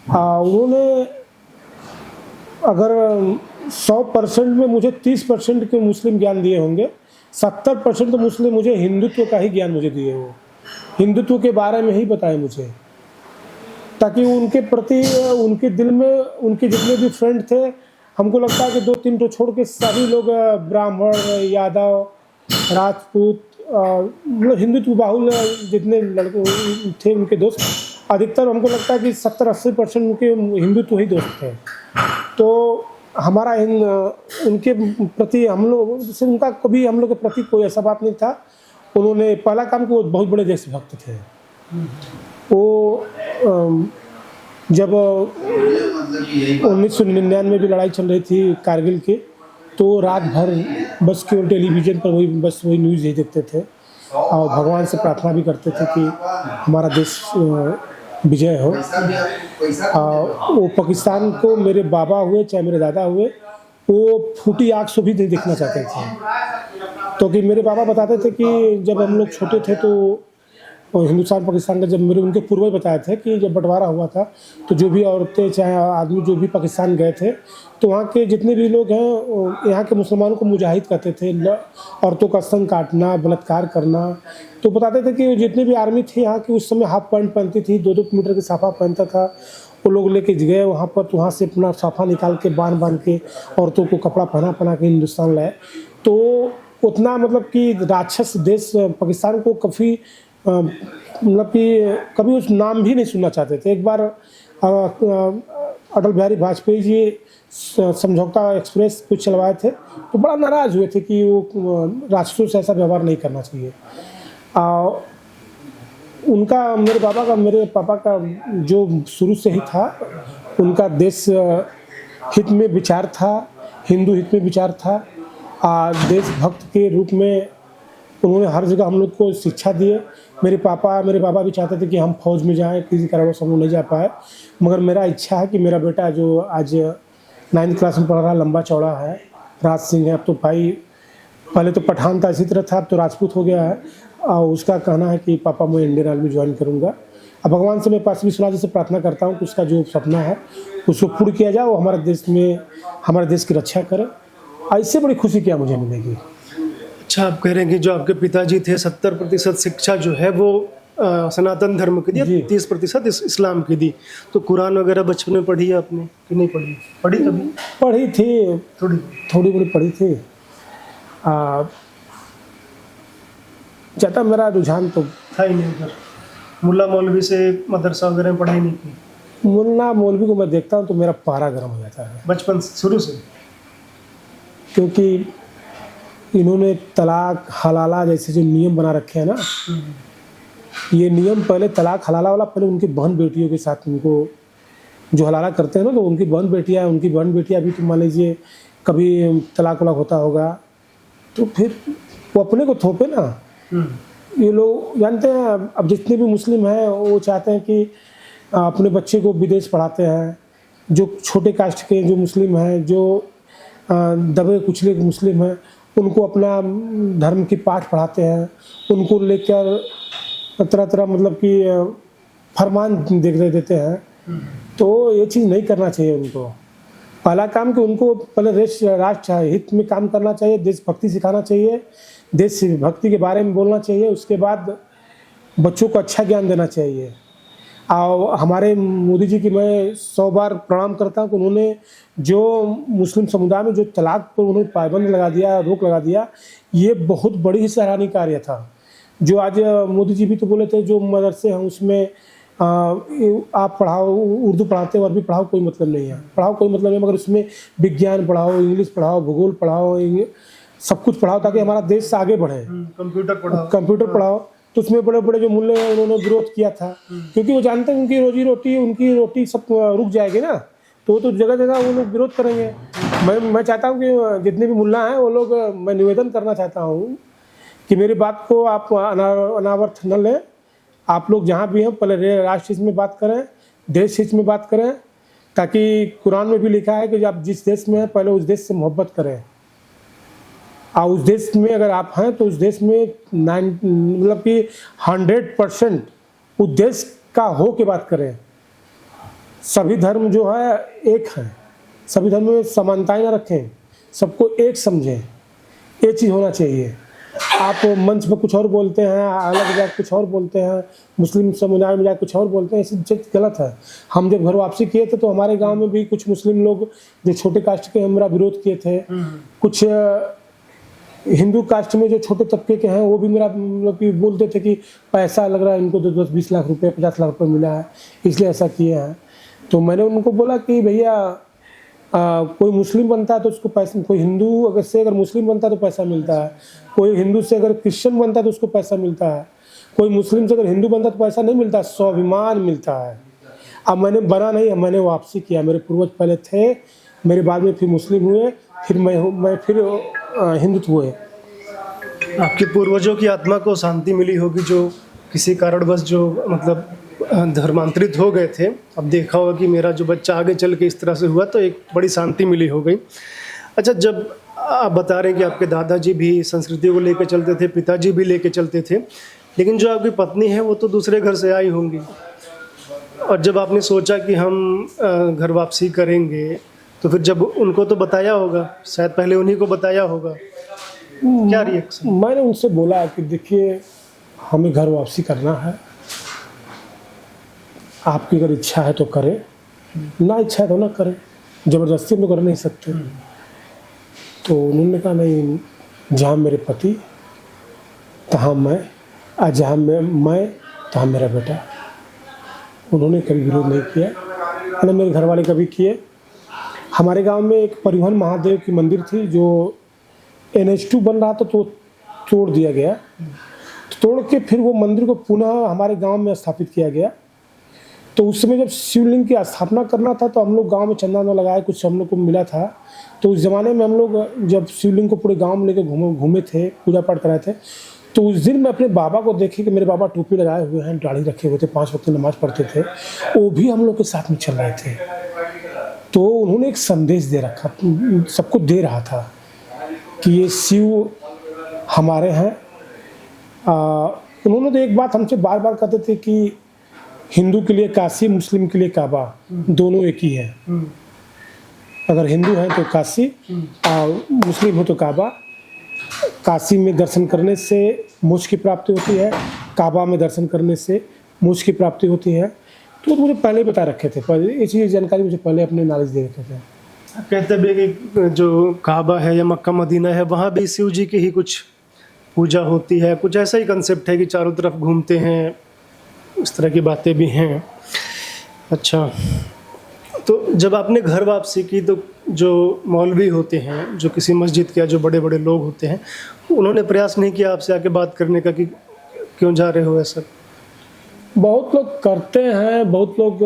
उन्होंने अगर 100% में मुझे 30% के मुस्लिम ज्ञान दिए होंगे, 70% तो मुस्लिम मुझे हिंदुत्व का ही ज्ञान मुझे दिए। वो हिंदुत्व के बारे में ही बताए मुझे, ताकि उनके प्रति, उनके दिल में, उनके जितने भी फ्रेंड थे, हमको लगता है कि 2-3 तो छोड़ के सभी लोग ब्राह्मण, यादव, राजपूत, मतलब हिंदुत्व बाहुल जितने लड़के थे उनके दोस्त, अधिकतर हमको लगता है कि 70-80% उनके हिंदुत्व ही दोस्त थे। तो हमारा उनके प्रति हम लोग जैसे, उनका कभी हम लोग के प्रति कोई ऐसा बात नहीं था। उन्होंने पहला काम कि वो बहुत बड़े देशभक्त थे। वो जब 1999 जो लड़ाई चल रही थी कारगिल की, तो रात भर बस केवल टेलीविज़न पर वही न्यूज़ ही देखते थे, और भगवान से प्रार्थना भी करते थे कि हमारा देश विजय हो। वो पाकिस्तान को, मेरे बाबा हुए चाहे मेरे दादा हुए, वो फूटी आँख से भी नहीं देखना चाहते थे। तो कि मेरे बाबा बताते थे कि जब हम लोग छोटे थे तो हिंदुस्तान पाकिस्तान का, जब उनके पूर्वज बताए थे कि जब बंटवारा हुआ था, तो जो भी औरतें चाहे आदमी जो भी पाकिस्तान गए थे, तो वहाँ के जितने भी लोग हैं, यहाँ के मुसलमानों को मुजाहिद कहते थे। औरतों का स्तन काटना, बलात्कार करना। तो बताते थे कि जितने भी आर्मी थे यहाँ की, उस समय हाफ पैंट पहनती थी, 2-2 मीटर की साफा पहनता था। वो लोग लेके गए वहाँ पर, तो वहाँ से अपना साफा निकाल के बांध के औरतों को कपड़ा पहना के हिंदुस्तान लाए। तो उतना मतलब कि राक्षस देश पाकिस्तान को काफ़ी मतलब कि कभी उस नाम भी नहीं सुनना चाहते थे। एक बार अटल बिहारी वाजपेयी जी समझौता एक्सप्रेस कुछ चलवाए थे, तो बड़ा नाराज़ हुए थे कि वो राष्ट्रों से ऐसा व्यवहार नहीं करना चाहिए। उनका, मेरे पापा का जो शुरू से ही था, उनका देश हित में विचार था, हिंदू हित में विचार था। देशभक्त के रूप में उन्होंने हर जगह हम लोग को शिक्षा दिए। मेरे बाबा भी चाहते थे कि हम फौज में जाएं, किसी कारणवश हम लोग नहीं जा पाए। मगर मेरा इच्छा है कि मेरा बेटा जो आज 9th क्लास में पढ़ रहा, लंबा चौड़ा है, राज सिंह है। अब तो भाई, पहले तो पठान था, इसी तरह था, अब तो राजपूत हो गया है। और उसका कहना है कि पापा मैं इंडियन आर्मी ज्वाइन करूँगा। अब भगवान से मैं पास विश्वनाथ जी से प्रार्थना करता हूँ कि उसका जो सपना है उसको पूर्ण किया जाए, वो हमारे देश की रक्षा करे। ऐसे बड़ी खुशी क्या मुझे मिलेगी। अच्छा, आप कह रहे हैं कि जो आपके पिताजी थे 70% शिक्षा जो है वो सनातन धर्म की दी, जी। 30% इस्लाम की दी। तो कुरान वगैरह बचपन में पढ़ी है आपने कि नहीं पढ़ी? पढ़ी कभी? पढ़ी थी, थोड़ी। थोड़ी बड़ी पढ़ी थी। ज़्यादा मेरा रुझान तो था ही नहीं उधर। मुल्ला मौलवी से मदरसा वगैरह में पढ़ाई नहीं की? मुन्ना मौलवी को मैं देखता हूँ तो मेरा पारा गर्म हो जाता है, बचपन शुरू से? क्योंकि इन्होंने तलाक हलाला जैसे जो नियम बना रखे हैं ना, ये नियम पहले तलाक हलाला वाला पहले उनकी बहन बेटियों के साथ उनको जो हलाला करते हैं ना, तो उनकी बहन बेटियाँ भी तो मान लीजिए कभी तलाक वलाक होता होगा तो फिर वो अपने को थोपे ना। ये लोग जानते हैं, अब जितने भी मुस्लिम हैं वो चाहते हैं कि अपने बच्चे को विदेश पढ़ाते हैं। जो छोटे कास्ट के जो मुस्लिम हैं, जो दबे कुचले मुस्लिम हैं, उनको अपना धर्म की पाठ पढ़ाते हैं, उनको लेकर तरह तरह मतलब कि फरमान देते हैं। तो ये चीज़ नहीं करना चाहिए उनको। पहला काम कि उनको पहले राष्ट्र हित में काम करना चाहिए, देशभक्ति सिखाना चाहिए, देशभक्ति के बारे में बोलना चाहिए। उसके बाद बच्चों को अच्छा ज्ञान देना चाहिए। और हमारे मोदी जी की मैं 100 बार प्रणाम करता हूँ कि उन्होंने जो मुस्लिम समुदाय में जो तलाक पर उन्होंने पाबंद लगा दिया, रोक लगा दिया, ये बहुत बड़ी ही सराहनीय कार्य था। जो आज मोदी जी भी तो बोले थे जो मदरसे हैं उसमें आप पढ़ाओ, उर्दू पढ़ाते हो, अरबी पढ़ाओ, कोई मतलब नहीं है, पढ़ाओ कोई मतलब नहीं, मगर उसमें विज्ञान पढ़ाओ, इंग्लिश पढ़ाओ, भूगोल पढ़ाओ, सब कुछ पढ़ाओ ताकि हमारा देश आगे बढ़े। कंप्यूटर पढ़ाओ। तो उसमें बड़े बड़े जो मूल्य हैं उन्होंने विरोध किया था, क्योंकि वो जानते हैं उनकी रोटी सब रुक जाएगी ना, तो जगह जगह वो लोग विरोध करेंगे। मैं चाहता हूँ कि जितने भी मुल्ला हैं वो लोग, मैं निवेदन करना चाहता हूँ कि मेरी बात को आप अनावर्थ न लें। आप लोग जहाँ भी हैं पहले राष्ट्र हित में बात करें, देश हित में बात करें, ताकि कुरान में भी लिखा है कि आप जिस देश में हैं पहले उस देश से मोहब्बत करें। और उस देश में अगर आप हैं तो उस देश में मतलब कि 100% उस देश का हो के बात करें। सभी धर्म जो है एक हैं, सभी धर्म में समानताएं ना रखें, सबको एक समझें, ये चीज़ होना चाहिए। आप मंच में कुछ और बोलते हैं, अलग जाकर कुछ और बोलते हैं, मुस्लिम समुदाय में जाकर कुछ और बोलते हैं, ऐसी चीज़ गलत है। हम जब घर वापसी किए थे तो हमारे गांव में भी कुछ मुस्लिम लोग जो छोटे कास्ट के हमारा विरोध किए थे, कुछ हिंदू कास्ट में जो छोटे तबके के हैं वो भी मेरा मतलब कि बोलते थे कि पैसा लग रहा है इनको, 10-20 लाख रुपए 50 लाख रुपए मिला है इसलिए ऐसा किए हैं। तो मैंने उनको बोला कि भैया कोई मुस्लिम बनता है तो उसको पैसा, कोई हिंदू अगर मुस्लिम बनता है तो पैसा मिलता है, कोई हिंदू से अगर क्रिश्चियन बनता है तो उसको पैसा मिलता है, कोई मुस्लिम से अगर हिंदू बनता है तो पैसा नहीं मिलता, स्वाभिमान मिलता है। अब मैंने बना नहीं, मैंने वापसी किया। मेरे पूर्वज पहले थे, मेरे बाद में फिर मुस्लिम हुए, फिर मैं फिर हिंदुत्व हुए। आपके पूर्वजों की आत्मा को शांति मिली होगी जो किसी कारणवश जो मतलब धर्मांतरित हो गए थे। अब देखा होगा कि मेरा जो बच्चा आगे चल के इस तरह से हुआ तो एक बड़ी शांति मिली हो गई। अच्छा, जब आप बता रहे हैं कि आपके दादाजी भी संस्कृति को लेकर चलते थे, पिताजी भी लेकर चलते थे, लेकिन जो आपकी पत्नी है वो तो दूसरे घर से आई होंगी, और जब आपने सोचा कि हम घर वापसी करेंगे तो फिर जब उनको तो बताया होगा, शायद पहले उन्हीं को बताया होगा, क्या रिएक्शन? मैंने उनसे बोला कि देखिए हमें घर वापसी करना है, आपकी अगर इच्छा है तो करें, ना इच्छा है तो ना करें, ज़बरदस्ती हम तो कर नहीं सकते। तो उन्होंने कहा नहीं, जहाँ मेरे पति तहाँ मैं, और जहाँ मैं तहाँ मेरा बेटा। उन्होंने कभी विरोध नहीं किया, ना मेरे घर वाले कभी किए। हमारे गांव में एक परिवहन महादेव की मंदिर थी जो NH2 बन रहा था तो तोड़ दिया गया, तोड़ के फिर वो मंदिर को पुनः हमारे गांव में स्थापित किया गया। तो उस समय जब शिवलिंग की स्थापना करना था तो हम लोग गांव में चंदा न लगाए, कुछ हम लोग को मिला था। तो उस ज़माने में हम लोग जब शिवलिंग को पूरे गांव में लेकर घूमे थे, पूजा पाठ कराए थे, तो उस दिन मैं अपने बाबा को देखे कि मेरे बाबा टोपी लगाए हुए हैं, दाढ़ी रखे हुए थे, 5 वक्त नमाज पढ़ते थे, वो भी हम लोग के साथ में चल रहे थे। तो उन्होंने एक संदेश दे रखा, सबको दे रहा था कि ये शिव हमारे हैं। उन्होंने तो एक बात हमसे बार बार कहते थे कि हिंदू के लिए काशी, मुस्लिम के लिए काबा, दोनों एक ही है। अगर हिंदू है तो काशी और मुस्लिम हो तो काबा। काशी में दर्शन करने से मोक्ष की प्राप्ति होती है, काबा में दर्शन करने से मोक्ष की प्राप्ति होती है। तो मुझे पहले ही बता रखे थे, पहले ये चीज़ जानकारी मुझे पहले अपने नॉलेज दे रखे थे। कहते भी कि जो काबा है या मक्का मदीना है, वहाँ भी शिव जी की ही कुछ पूजा होती है, कुछ ऐसा ही कंसेप्ट है कि चारों तरफ घूमते हैं, इस तरह की बातें भी हैं। अच्छा, तो जब आपने घर वापसी की तो जो मौलवी होते हैं, जो किसी मस्जिद के या जो बड़े बड़े लोग होते हैं, उन्होंने प्रयास नहीं किया आपसे आके बात करने का कि क्यों जा रहे हो ऐसा? बहुत लोग करते हैं, बहुत लोग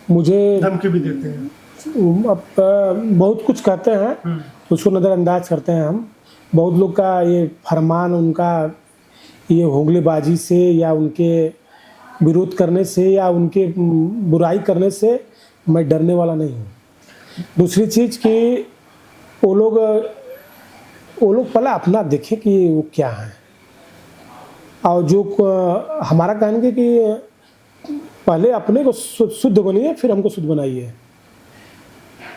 मुझे धमकी भी देते हैं। अब बहुत कुछ कहते हैं, उसको नज़रअंदाज करते हैं हम। बहुत लोग का ये फरमान, उनका ये होगलेबाजी से या उनके विरोध करने से या उनके बुराई करने से मैं डरने वाला नहीं हूँ। दूसरी चीज़ कि वो लोग पहले अपना देखें कि वो क्या है, और जो हमारा कहने कि पहले अपने को शुद्ध बनिए, फिर हमको शुद्ध बनाइए।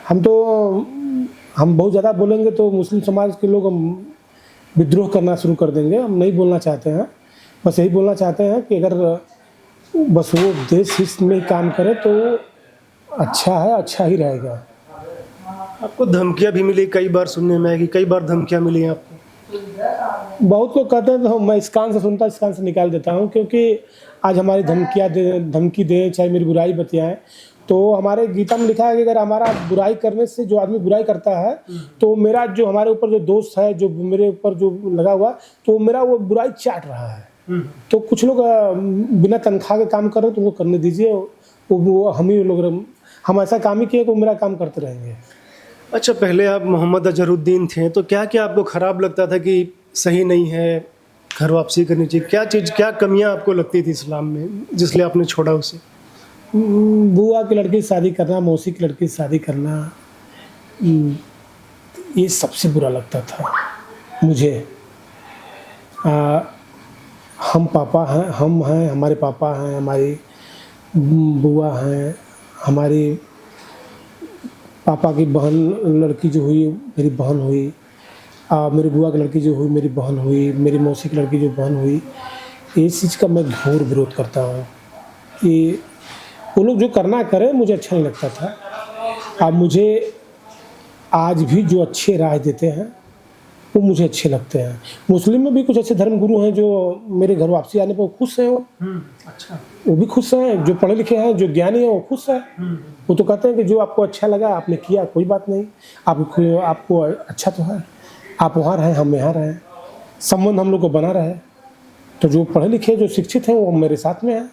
हम बहुत ज़्यादा बोलेंगे तो मुस्लिम समाज के लोग विद्रोह करना शुरू कर देंगे। हम नहीं बोलना चाहते हैं, बस यही बोलना चाहते हैं कि अगर बस वो देश हित में काम करे तो अच्छा है, अच्छा ही रहेगा। आपको धमकियाँ भी मिली, कई बार सुनने में है कि कई बार धमकियाँ मिली हैं आपको? बहुत लोग कहते हैं तो मैं इस कान से सुनता, इस कान से निकाल देता हूँ, क्योंकि आज हमारी धमकी दें, चाहे मेरी बुराई बतियाएं, तो हमारे गीता में लिखा है कि अगर हमारा बुराई करने से जो आदमी बुराई करता है तो मेरा जो हमारे ऊपर जो दोष है, जो मेरे ऊपर जो लगा हुआ, तो मेरा वो बुराई चाट रहा है। तो कुछ लोग बिना तनख्वाह के काम कर रहे हैं तो उनको करने दीजिए। वो हम ऐसा काम ही किए तो मेरा काम करते रहेंगे। अच्छा, पहले आप मोहम्मद अजहरुद्दीन थे तो क्या क्या आपको ख़राब लगता था कि सही नहीं है, घर वापसी करनी चाहिए? क्या चीज़, क्या कमियां आपको लगती थी इस्लाम में जिसलिए आपने छोड़ा उसे? बुआ की लड़की से शादी करना, मौसी की लड़की से शादी करना, ये सबसे बुरा लगता था मुझे। हम पापा हैं, हम हैं, हमारे पापा हैं, हमारी बुआ हैं, हमारी पापा की बहन लड़की जो हुई मेरी बहन हुई, मेरी बुआ की लड़की जो हुई मेरी बहन हुई, मेरी मौसी की लड़की जो बहन हुई। इस चीज़ का मैं घोर विरोध करता हूँ कि वो लोग जो करना करें, मुझे अच्छा नहीं लगता था। अब मुझे आज भी जो अच्छे राय देते हैं वो मुझे अच्छे लगते हैं। मुस्लिम में भी कुछ अच्छे धर्म गुरु हैं जो मेरे घर वापसी आने पर खुश हैं। अच्छा, वो भी खुश हैं, जो पढ़े लिखे हैं, जो ज्ञानी हैं, वो खुश हैं। वो तो कहते हैं कि जो आपको अच्छा लगा आपने किया, कोई बात नहीं, आपको अच्छा तो है, आप वहाँ रहें, हम यहाँ रहें, संबंध हम लोग को बना रहे। तो जो पढ़े लिखे, जो शिक्षित हैं, वो मेरे साथ में हैं।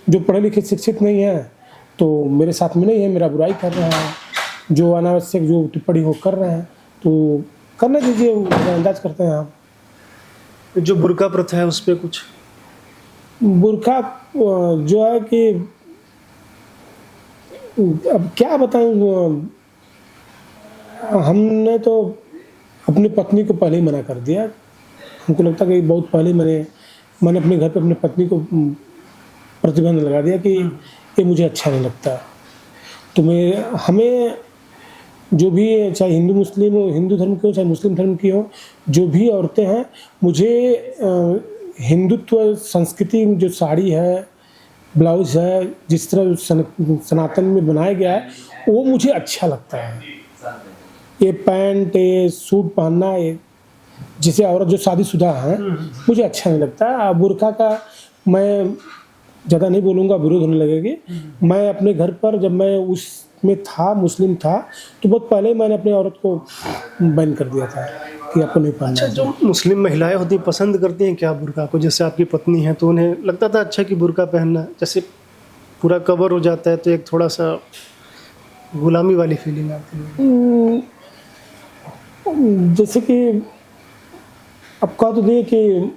जो पढ़े लिखे शिक्षित नहीं हैं तो मेरे साथ में नहीं है, मेरा बुराई कर रहे हैं। जो अनावश्यक जो टिप्पणी हो कर रहे हैं तो करने दीजिए, अंदाज करते हैं हम। जो बुर्का प्रथा है उस पर कुछ? बुर्का जो है कि अब क्या बताऊं, हमने तो अपनी पत्नी को पहले ही मना कर दिया। हमको लगता कि बहुत पहले मैंने अपने घर पे अपनी पत्नी को प्रतिबंध लगा दिया कि ये मुझे अच्छा नहीं लगता। तो हमें जो भी, चाहे हिंदू मुस्लिम हो, हिंदू धर्म की हो चाहे मुस्लिम धर्म की हो, जो भी औरतें हैं, मुझे हिंदुत्व संस्कृति में जो साड़ी है, ब्लाउज है, जिस तरह सनातन में बनाया गया है, वो मुझे अच्छा लगता है। ये पैंट, ये सूट पहनना, ये जिसे औरत जो शादीशुदा हैं, मुझे अच्छा नहीं लगता। बुर्का का मैं ज़्यादा नहीं बोलूँगा, विरोध होने लगेगी। मैं अपने घर पर जब मैं उसमें था, मुस्लिम था, तो बहुत पहले मैंने अपनी औरत को बैन कर दिया था कि आपको नहीं पहनना। अच्छा, जो मुस्लिम महिलाएं होती हैं पसंद करती हैं क्या बुर्का को? जैसे आपकी पत्नी है तो उन्हें लगता था अच्छा कि बुर्का पहनना, जैसे पूरा कवर हो जाता है तो एक थोड़ा सा गुलामी वाली फीलिंग आती है। जैसे कि अब कह तो दिए कि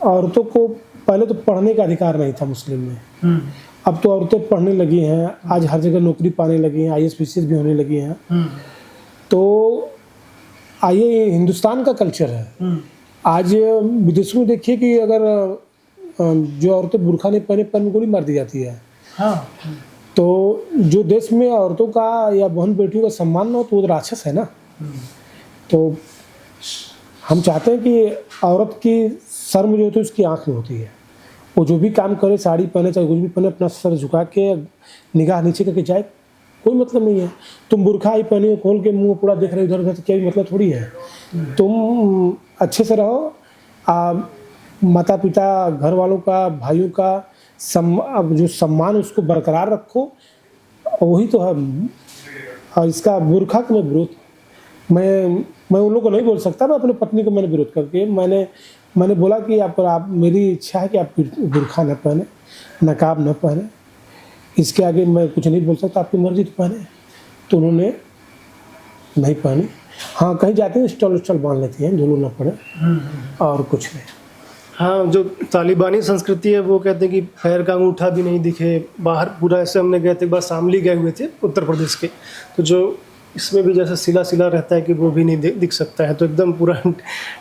औरतों को पहले तो पढ़ने का अधिकार नहीं था मुस्लिम में। अब तो औरतें पढ़ने लगी हैं, आज हर जगह नौकरी पाने लगी हैं, IAS PCS भी होने लगी हैं। तो ये हिंदुस्तान का कल्चर है। आज विदेशों में देखिए कि अगर जो औरतें बुर्खा नहीं पहने पर गोली मार दी जाती है। हाँ। तो जो देश में औरतों का या बहन बेटियों का सम्मान ना हो तो वो तो राक्षस है ना। तो हम चाहते हैं कि औरत की शर्म जो होती है उसकी आँख में होती है। वो जो भी काम करे, साड़ी पहने चाहे कुछ भी पहने, अपना सर झुका के निगाह नीचे करके जाए, कोई मतलब नहीं है। तुम बुर्खा ही पहने खोल के मुंह पूरा देख रहे इधर उधर तो क्या मतलब थोड़ी है। तुम अच्छे से रहो, माता पिता घर वालों का भाइयों का जो सम्मान उसको बरकरार रखो, वही तो है। और इसका बुर्खा का मैं विरोध, मैं उन लोगों को नहीं बोल सकता। मैं अपनी पत्नी को मैंने विरोध करके मैंने बोला कि आप मेरी इच्छा है कि आप बुर्खा न पहने, नकाब न पहने, इसके आगे मैं कुछ नहीं बोल सकता, आपकी मर्जी तो पहने। तो उन्होंने नहीं पहनी। हाँ, कहीं जाते हैं स्टॉल बांध लेती हैं, झुलू न पड़े और कुछ नहीं। हाँ, जो तालिबानी संस्कृति है वो कहते हैं कि पैर का अंगूठा भी नहीं दिखे बाहर। पूरा ऐसे हमने गए थे, एक बार शामली गए हुए थे उत्तर प्रदेश के, तो जो इसमें भी जैसे सिला रहता है कि वो भी नहीं दिख सकता है, तो एकदम पूरा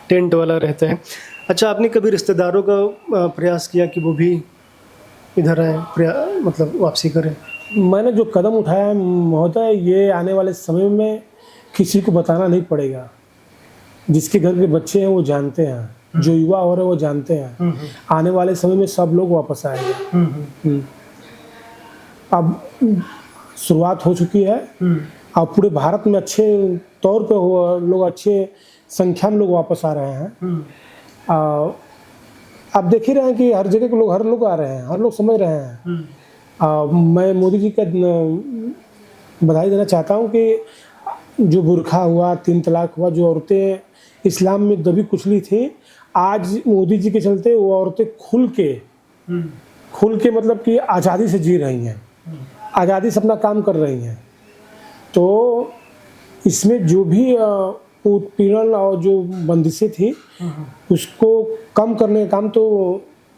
टेंट वाला रहता है। अच्छा, आपने कभी रिश्तेदारों का प्रयास किया कि वो भी इधर आए, मतलब वापसी करें? मैंने जो कदम उठाया महोदय, ये आने वाले समय में किसी को बताना नहीं पड़ेगा। जिसके घर के बच्चे हैं वो जानते हैं, जो युवा हो रहे हैं वो जानते हैं। आने वाले समय में सब लोग वापस आएंगे। अब शुरुआत हो चुकी है। अब पूरे भारत में अच्छे तौर पे लोग, अच्छे संख्या में लोग वापस आ रहे हैं। आप देख ही रहे हैं कि हर जगह के लोग, हर लोग आ रहे हैं, हर लोग समझ रहे हैं। मैं मोदी जी का बधाई देना चाहता हूं कि जो बुर्खा हुआ, 3 तलाक हुआ, जो औरतें इस्लाम में दबी कुचली थी, आज मोदी जी के चलते वो औरतें खुल के मतलब कि आज़ादी से जी रही हैं, आज़ादी से अपना काम कर रही हैं। तो इसमें जो भी उत्पीड़न और जो बंदिशें थी उसको कम करने का काम तो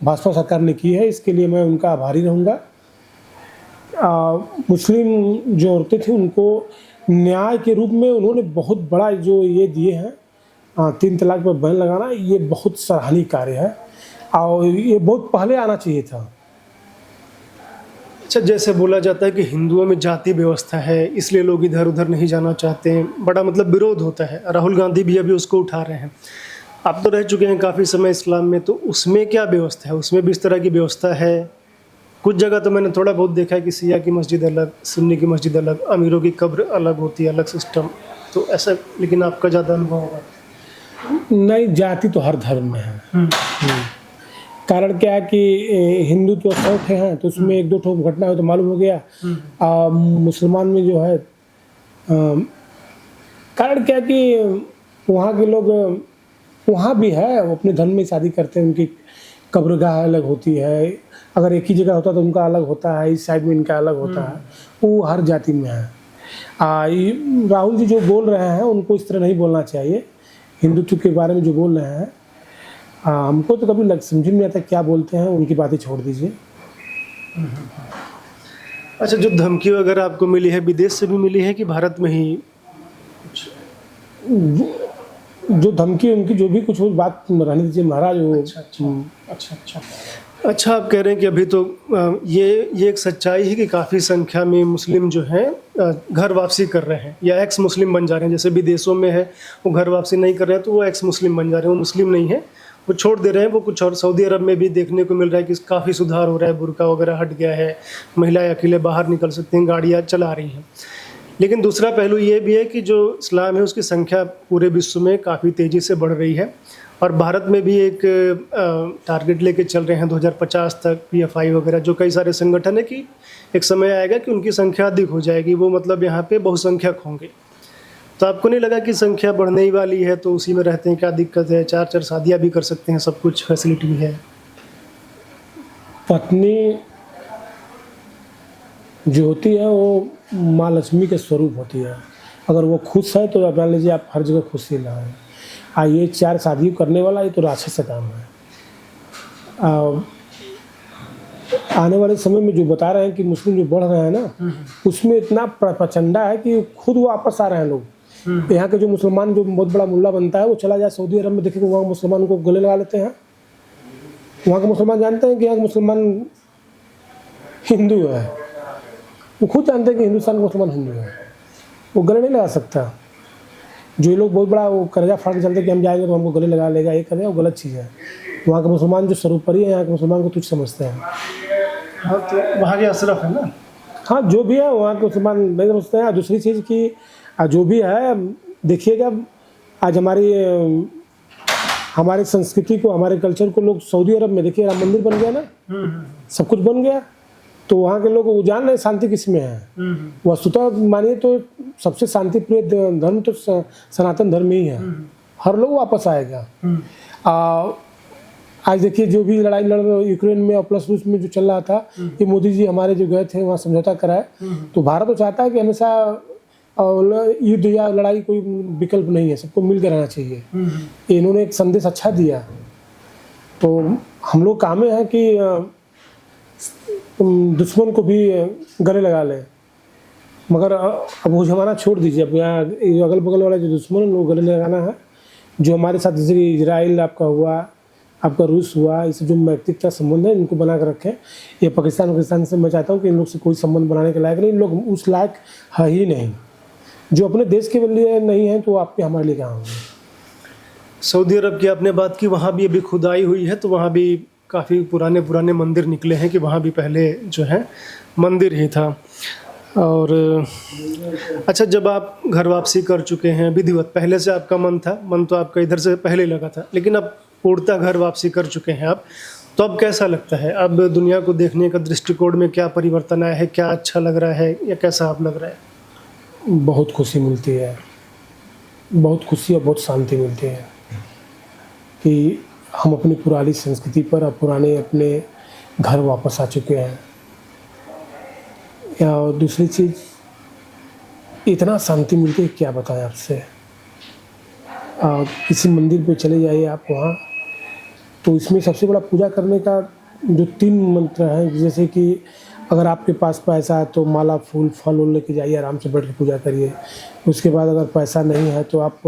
भाजपा सरकार ने की है। इसके लिए मैं उनका आभारी रहूँगा। मुस्लिम जो औरतें थी उनको न्याय के रूप में उन्होंने बहुत बड़ा जो ये दिए हैं, 3 तलाक पर बैन लगाना, ये बहुत सराहनीय कार्य है और ये बहुत पहले आना चाहिए था। अच्छा, जैसे बोला जाता है कि हिंदुओं में जाति व्यवस्था है, इसलिए लोग इधर उधर नहीं जाना चाहते हैं, बड़ा मतलब विरोध होता है। राहुल गांधी भी अभी उसको उठा रहे हैं। आप तो रह चुके हैं काफ़ी समय इस्लाम में, तो उसमें क्या व्यवस्था है? उसमें भी इस तरह की व्यवस्था है? कुछ जगह तो मैंने थोड़ा बहुत देखा है कि सिया की मस्जिद अलग, सुन्नी की मस्जिद अलग, अमीरों की कब्र अलग होती है, अलग सिस्टम, तो ऐसा। लेकिन आपका ज़्यादा अनुभव होगा? नहीं, जाति तो हर धर्म में है। कारण क्या है कि हिंदू तो 100 ठे हैं, तो उसमें 1-2 ठो घटना हो तो मालूम हो गया। मुसलमान में जो है कारण क्या है कि वहाँ के लोग, वहाँ भी है, वो अपने धर्म में शादी करते हैं, उनकी कब्रगाह अलग होती है। अगर एक ही जगह होता तो उनका अलग होता है, इस साइड में इनका अलग होता है। वो हर जाति में है। राहुल जी जो बोल रहे हैं उनको इस तरह नहीं बोलना चाहिए। हिंदुत्व के बारे में जो बोल रहे हैं, हमको तो कभी समझ में नहीं आता क्या बोलते हैं, उनकी बातें छोड़ दीजिए। अच्छा, जो धमकी वगैरह आपको मिली है, विदेश से भी मिली है कि भारत में ही? जो धमकी उनकी जो भी कुछ हो, बात रहने दीजिए महाराज। वो अच्छा, आप कह रहे हैं कि अभी तो ये एक सच्चाई है कि काफ़ी संख्या में मुस्लिम जो हैं घर वापसी कर रहे हैं या एक्स मुस्लिम बन जा रहे हैं। जैसे विदेशों में है वो घर वापसी नहीं कर रहे हैं तो वो एक्स मुस्लिम बन जा रहे हैं, वो मुस्लिम नहीं है, वो छोड़ दे रहे हैं वो कुछ। और सऊदी अरब में भी देखने को मिल रहा है कि काफ़ी सुधार हो रहा है, बुर्का वगैरह हट गया है, महिलाएं अकेले बाहर निकल सकती हैं, गाड़ियाँ चला रही हैं। लेकिन दूसरा पहलू ये भी है कि जो इस्लाम है उसकी संख्या पूरे विश्व में काफ़ी तेज़ी से बढ़ रही है। और भारत में भी एक टारगेट लेके चल रहे हैं 2050 तक, PFI वगैरह, जो कई सारे संगठन है कि एक समय आएगा कि उनकी संख्या अधिक हो जाएगी, वो मतलब यहाँ पे बहुसंख्यक होंगे। तो आपको नहीं लगा कि संख्या बढ़ने ही वाली है, तो उसी में रहते हैं, क्या दिक्कत है? 4-4 शादियाँ भी कर सकते हैं, सब कुछ फैसिलिटी भी है। पत्नी जो होती है वो माँ लक्ष्मी के स्वरूप होती है। अगर वो खुश है तो मान लीजिए आप हर जगह खुशी लाए। ये 4 शादी करने वाला, ये तो राक्षस का काम है। आने वाले समय में जो बता रहे हैं कि मुस्लिम जो बढ़ रहे हैं ना, उसमें इतना प्रचंडा है कि खुद वो वापस आ रहे हैं लोग। यहाँ के जो मुसलमान जो बहुत बड़ा मुल्ला बनता है वो चला जाए सऊदी अरब में, देखेगा वहाँ मुसलमान को गले लगा लेते हैं। वहाँ के मुसलमान जानते हैं कि यहाँ के मुसलमान हिंदू है, वो खुद जानते हैं कि हिंदुस्तान के मुसलमान हिंदू है, वो गले नहीं लगा सकता। जो लोग बहुत बड़ा वो कर्जा फाड़ के चलते हैं कि हम जाएंगे तो हमको गले लगा लेगा, ये करेगा, वो गलत चीज़ है। वहाँ के मुसलमान जो सर्वोपरि है, यहाँ के मुसलमान को तुच्छ समझते हैं। हाँ, तो वहाँ के अशरफ है ना। हाँ, जो भी है वहाँ के मुसलमान नहीं समझते हैं। दूसरी चीज़ की जो भी है, देखिएगा आज हमारी संस्कृति को, हमारे कल्चर को लोग सऊदी अरब में देखिए राम मंदिर बन गया ना, सब कुछ बन गया, तो वहाँ के लोग वो जान रहे शांति किस में है। वस्तुतः मानिए तो सबसे शांतिप्रिय धर्म तो सनातन धर्म ही है, हर लोग वापस आएगा। आज देखिए जो भी लड़ाई लड़ रहे यूक्रेन में और प्लस रूस में जो चल रहा था, ये मोदी जी हमारे जो गए थे वहाँ समझौता कराए, तो भारत तो चाहता है कि हमेशा युद्ध या लड़ाई कोई विकल्प नहीं है, सबको मिलकर रहना चाहिए। इन्होंने एक संदेश अच्छा दिया, तो हम लोग काम में है कि दुश्मन को भी गले लगा लें, मगर अब वो ज़माना छोड़ दीजिए। अब यहाँ अगल बगल वाला जो दुश्मन है वो गले लगाना है। जो हमारे साथ जैसे कि इजराइल आपका हुआ, आपका रूस हुआ, इससे जो व्यक्तिगत संबंध है इनको बना कर रखें। ये पाकिस्तान से मैं चाहता हूँ कि इन लोग से कोई संबंध बनाने के लायक नहीं, इन लोग उस लायक है ही नहीं। जो अपने देश के लिए नहीं है तो आपके हमारे लिए कहाँ होंगे। सऊदी अरब की आपने बात की, वहाँ भी अभी खुदाई हुई है, तो वहाँ भी काफ़ी पुराने मंदिर निकले हैं कि वहाँ भी पहले जो है मंदिर ही था। और अच्छा, जब आप घर वापसी कर चुके हैं विधिवत, पहले से आपका मन तो आपका इधर से पहले लगा था, लेकिन अब पूर्णतः घर वापसी कर चुके हैं आप, तो अब कैसा लगता है? अब दुनिया को देखने का दृष्टिकोण में क्या परिवर्तन आया है? क्या अच्छा लग रहा है या कैसा आप लग रहा है? बहुत खुशी मिलती है, बहुत खुशी और बहुत शांति मिलती है कि हम अपनी पुरानी संस्कृति पर और पुराने अपने घर वापस आ चुके हैं। या दूसरी चीज़, इतना शांति मिलती है क्या बताएं आपसे। किसी मंदिर पे चले जाइए आप वहाँ, तो इसमें सबसे बड़ा पूजा करने का जो 3 मंत्र हैं, जैसे कि अगर आपके पास पैसा है तो माला फूल फल उल लेके जाइए, आराम से बैठ के पूजा करिए। उसके बाद अगर पैसा नहीं है तो आप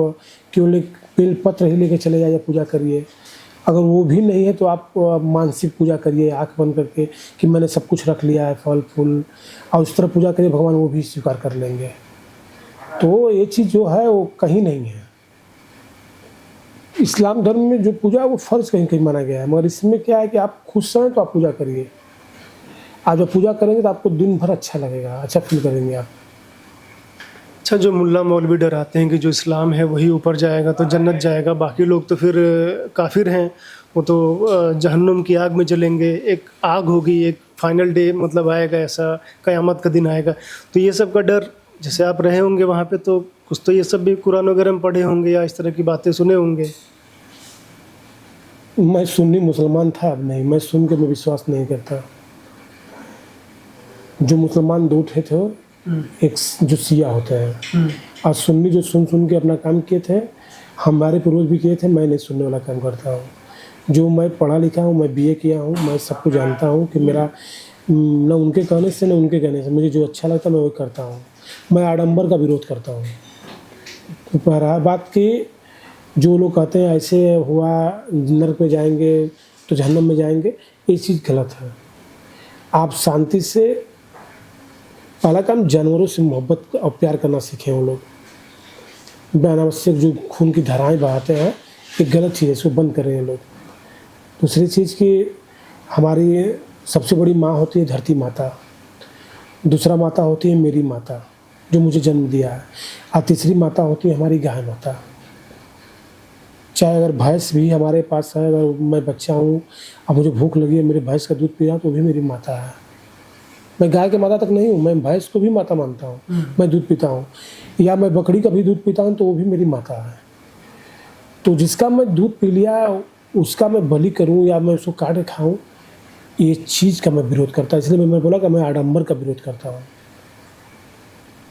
केवल एक बेल पत्र ही लेके चले जाइए, पूजा करिए। अगर वो भी नहीं है तो आप मानसिक पूजा करिए, आँख बंद करके कि मैंने सब कुछ रख लिया है, फल फूल, और उस तरह पूजा करिए, भगवान वो भी स्वीकार कर लेंगे। तो ये चीज़ जो है वो कहीं नहीं है। इस्लाम धर्म में जो पूजा है वो फ़र्ज कहीं कहीं माना गया है, मगर इसमें क्या है कि आप खुश हैं तो आप पूजा करिए। आप जब पूजा करेंगे तो आपको दिन भर अच्छा लगेगा, अच्छा फील करेंगे आप। अच्छा, जो मुल्ला मौलवी डराते हैं कि जो इस्लाम है वही ऊपर जाएगा तो जन्नत जाएगा, बाकी लोग तो फिर काफिर हैं, वो तो जहन्नुम की आग में जलेंगे। एक आग होगी, एक फाइनल डे मतलब आएगा, ऐसा क़यामत का दिन आएगा। तो ये सब का डर, जैसे आप रहे होंगे वहाँ पे, तो कुछ तो ये सब भी कुरान वगैरह में पढ़े होंगे या इस तरह की बातें सुने होंगे। मैं सुन्नी मुसलमान था, अब नहीं, मैं सुन के मैं विश्वास नहीं करता। जो मुसलमान दो थे एक जो शिया होते हैं, और सुन्नी जो सुन के अपना काम किए थे, हमारे पूर्वज भी किए थे। मैं नहीं सुनने वाला काम करता हूँ। जो मैं पढ़ा लिखा हूँ, मैं BA किया हूँ, मैं सबको जानता हूँ कि मेरा न उनके कहने से न उनके कहने से, मुझे जो अच्छा लगता है मैं वो करता हूँ। मैं आडंबर का विरोध करता हूँ। तो पर बात की, जो लोग कहते हैं ऐसे हुआ नरक में जाएंगे तो जहन्नम में जाएंगे, ये चीज़ गलत है। आप शांति से, पहला काम जानवरों से मोहब्बत और प्यार करना सीखें। वो लोग अनावश्यक जो खून की धाराएं बहाते हैं, ये गलत चीज़ है, इसको बंद कर रहे हैं लोग। दूसरी चीज़ कि हमारी सबसे बड़ी माँ होती है धरती माता, दूसरा माता होती है मेरी माता जो मुझे जन्म दिया है, और तीसरी माता होती है हमारी गाय माता। चाहे अगर भैंस भी हमारे पास है, अगर मैं बच्चा हूँ और मुझे भूख लगी है, मेरे भैंस का दूध पी रहा हूँ, तो भी मेरी माता है। मैं गाय के माता तक नहीं हूँ, मैं भैंस को भी माता मानता हूँ, मैं दूध पीता हूँ। या मैं बकरी का भी दूध पीता हूँ तो वो भी मेरी माता है। तो जिसका मैं दूध पी लिया उसका मैं बलि करूँ या मैं उसको काट के खाऊँ, ये चीज़ का मैं विरोध करता। इसलिए मैं बोला कि मैं आडंबर का विरोध करता हूँ।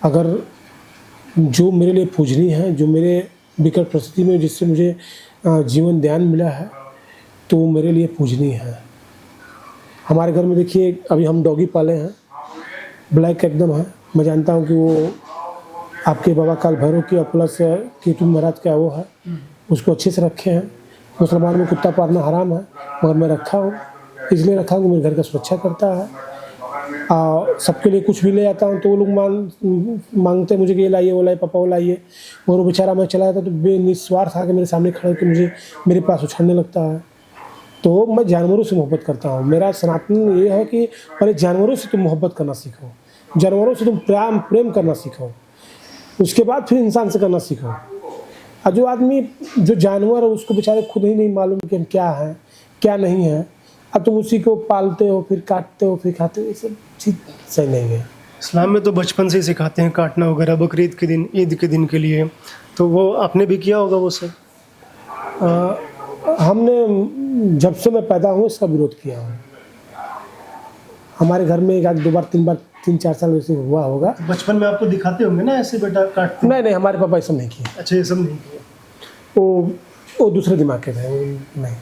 अगर जो मेरे लिए पूजनीय है, जो मेरे विकट परिस्थिति में जिससे मुझे जीवन दान मिला है, तो वो मेरे लिए पूजनीय है। हमारे घर में देखिए, अभी हम डॉगी पाले हैं, ब्लैक एकदम है। मैं जानता हूँ कि वो आपके बाबा काल भैरव की और प्लस कीर्तन महाराज का वो है, उसको अच्छे से रखे हैं। मुसलमान में कुत्ता पालना हराम है, मगर मैं रखा हूँ, इसलिए रखा हूँ कि मेरे घर का सुरक्षा करता है। और सबके लिए कुछ भी ले आता हूँ तो वो लोग मांगते हैं मुझे कि ये लाइए, वो लाइए, पापा वो लाइए, और वो बेचारा मैं चला जाता तो बेनिस्वार्थ आके मेरे सामने खड़े होकर मुझे मेरे पास उछालने लगता है। तो मैं जानवरों से मोहब्बत करता हूँ। मेरा सनातन ये है कि पहले जानवरों से तुम मोहब्बत करना सीखो, जानवरों से तुम प्रेम करना सीखो, उसके बाद फिर इंसान से करना सीखो। और जो आदमी जो जानवर है उसको बेचारे खुद ही नहीं मालूम कि हम क्या है क्या नहीं है, अब तुम उसी को पालते हो, फिर काटते हो, फिर खाते हो, ये सब चीज़ सही नहीं है। इस्लाम में तो बचपन से ही सिखाते हैं काटना वगैरह, बकरीद के दिन, ईद के दिन के लिए, तो वो आपने भी किया होगा वो सब? हमने जब से मैं पैदा हूँ इसका विरोध किया हूँ। हमारे घर में एक आध दो बार तीन चार साल वैसे हुआ होगा। बचपन में आपको दिखाते होंगे ना ऐसे बेटा काटते? नहीं, हमारे पापा ऐसा नहीं किया। अच्छा, ये सब नहीं किया। वो दूसरे दिमाग के थे, नहीं।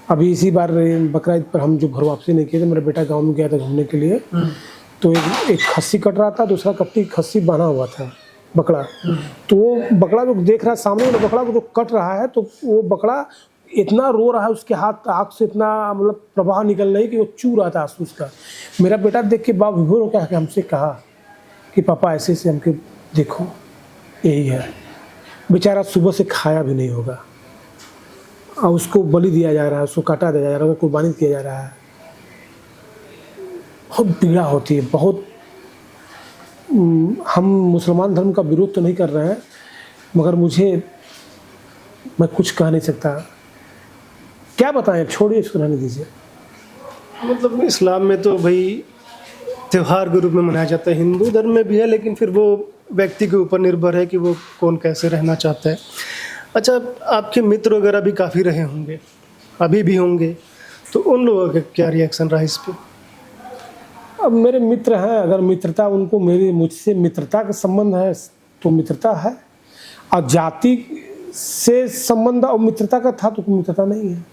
अभी इसी बार बकरा ईद पर हम जो घर वापसी नहीं किए थे, मेरा बेटा गांव में गया था घूमने के लिए, तो एक खस्सी कट रहा था, दूसरा कट्टी खस्सी बना हुआ था बकरा। तो वो बकरा जो देख रहा है सामने वाला बकरा को जो कट रहा है, तो वो बकरा इतना रो रहा है, उसके हाथ आँख से इतना मतलब प्रवाह निकल रही कि वो चू रहा था आंसू उसका। मेरा बेटा देख के बाप विभोर होकर हमसे कहा कि पापा ऐसे ऐसे हमके देखो, यही है। बेचारा सुबह से खाया भी नहीं होगा और उसको बलि दिया जा रहा है, उसको काटा दिया जा रहा है, उसको कुर्बानी किया जा रहा है। बहुत पीड़ा होती है, बहुत। हम मुसलमान धर्म का विरोध तो नहीं कर रहे हैं, मगर मैं कुछ कह नहीं सकता, क्या बताएं, छोड़िए, इसको रहने दीजिए। मतलब इस्लाम में तो भाई त्यौहार के रूप में मनाया जाता है, हिंदू धर्म में भी है, लेकिन फिर वो व्यक्ति के ऊपर निर्भर है कि वो कौन कैसे रहना चाहता है। अच्छा, आपके मित्र वगैरह भी काफ़ी रहे होंगे, अभी भी होंगे, तो उन लोगों का क्या रिएक्शन रहा इस पर? अब मेरे मित्र हैं, अगर मित्रता उनको मुझसे मित्रता का संबंध है तो मित्रता है, और जाति से संबंध और मित्रता का था तो मित्रता नहीं है।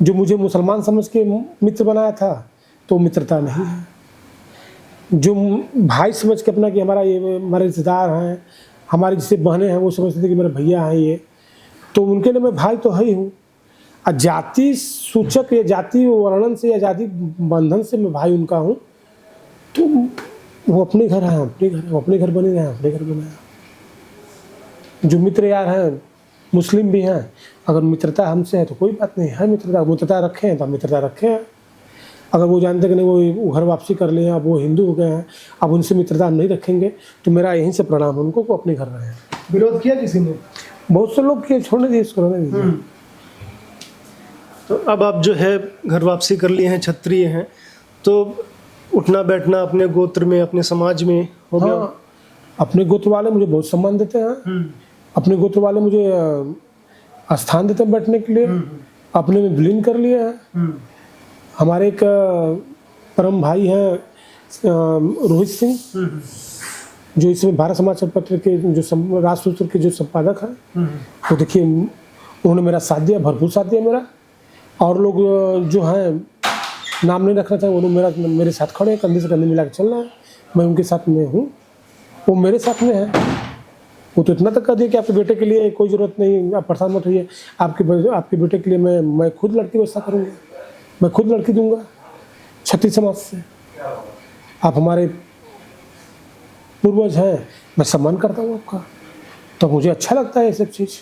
जो मुझे मुसलमान समझ के मित्र बनाया था तो मित्रता नहीं है। जो भाई समझ के अपना कि हमारे रिश्तेदार हैं, हमारी जिससे बहनें हैं, वो समझते थे कि मेरे भैया हैं ये, तो उनके लिए मैं भाई तो है ही हूँ। और जाति सूचक या जाति वर्णन से या जाति बंधन से मैं भाई उनका हूँ, तो वो अपने घर हैं, वो अपने घर बने रहे, अपने घर बनाए। जो मित्र यार हैं मुस्लिम भी हैं, अगर मित्रता हमसे है तो कोई बात नहीं है, मित्रता रखें तो मित्रता रखें। अगर वो जानते कि नहीं वो घर वापसी कर लिए, अब वो हिंदू हो गए हैं, अब उनसे मित्रता हम नहीं रखेंगे, तो मेरा यहीं से प्रणाम उनको को अपने घर रहे। विरोध किया किसी ने? बहुत से लोग किए, छोड़ने दिए, इसको रहने दीजिए। तो अब आप जो है घर वापसी कर लिए हैं, क्षत्रिय हैं, तो उठना बैठना अपने गोत्र में, अपने समाज में हो गया? हाँ, अपने गोत्र वाले मुझे बहुत सम्मान देते हैं, अपने गोत्र वाले मुझे स्थान देते हैं बैठने के लिए, अपने में विलीन कर लिए हैं। हमारे एक परम भाई हैं रोहित सिंह, जो इसमें भारत समाचार पत्र के जो राजसूत्र के जो संपादक हैं, तो देखिए उन्होंने मेरा साथ दिया, भरपूर साथ दिया मेरा। और लोग जो हैं नाम नहीं रखना चाहिए, वो मेरे साथ खड़े हैं, कंधे से कंधे मिला के चलना है, मैं उनके साथ में हूँ, वो मेरे साथ में है। वो तो इतना तक कह दिया कि आपके बेटे के लिए कोई ज़रूरत नहीं, आप परेशान मत होइए, आपके बेटे के लिए मैं खुद लड़की व्यवस्था करूँगा, मैं खुद लड़की दूंगा क्षत्रिय समाज से। आप हमारे पूर्वज हैं, मैं सम्मान करता हूँ आपका, तो मुझे अच्छा लगता है ये सब चीज़।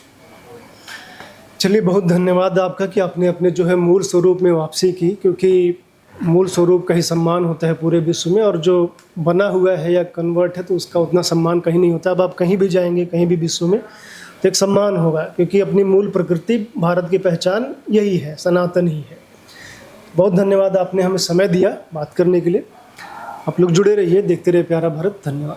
चलिए, बहुत धन्यवाद आपका कि आपने अपने जो है मूल स्वरूप में वापसी की, क्योंकि मूल स्वरूप का ही सम्मान होता है पूरे विश्व में, और जो बना हुआ है या कन्वर्ट है तो उसका उतना सम्मान कहीं नहीं होता। अब आप कहीं भी जाएंगे, कहीं भी विश्व में, तो एक सम्मान होगा, क्योंकि अपनी मूल प्रकृति, भारत की पहचान यही है, सनातन ही है। बहुत धन्यवाद, आपने हमें समय दिया बात करने के लिए। आप लोग जुड़े रहिए, देखते रहिए प्यारा भारत। धन्यवाद।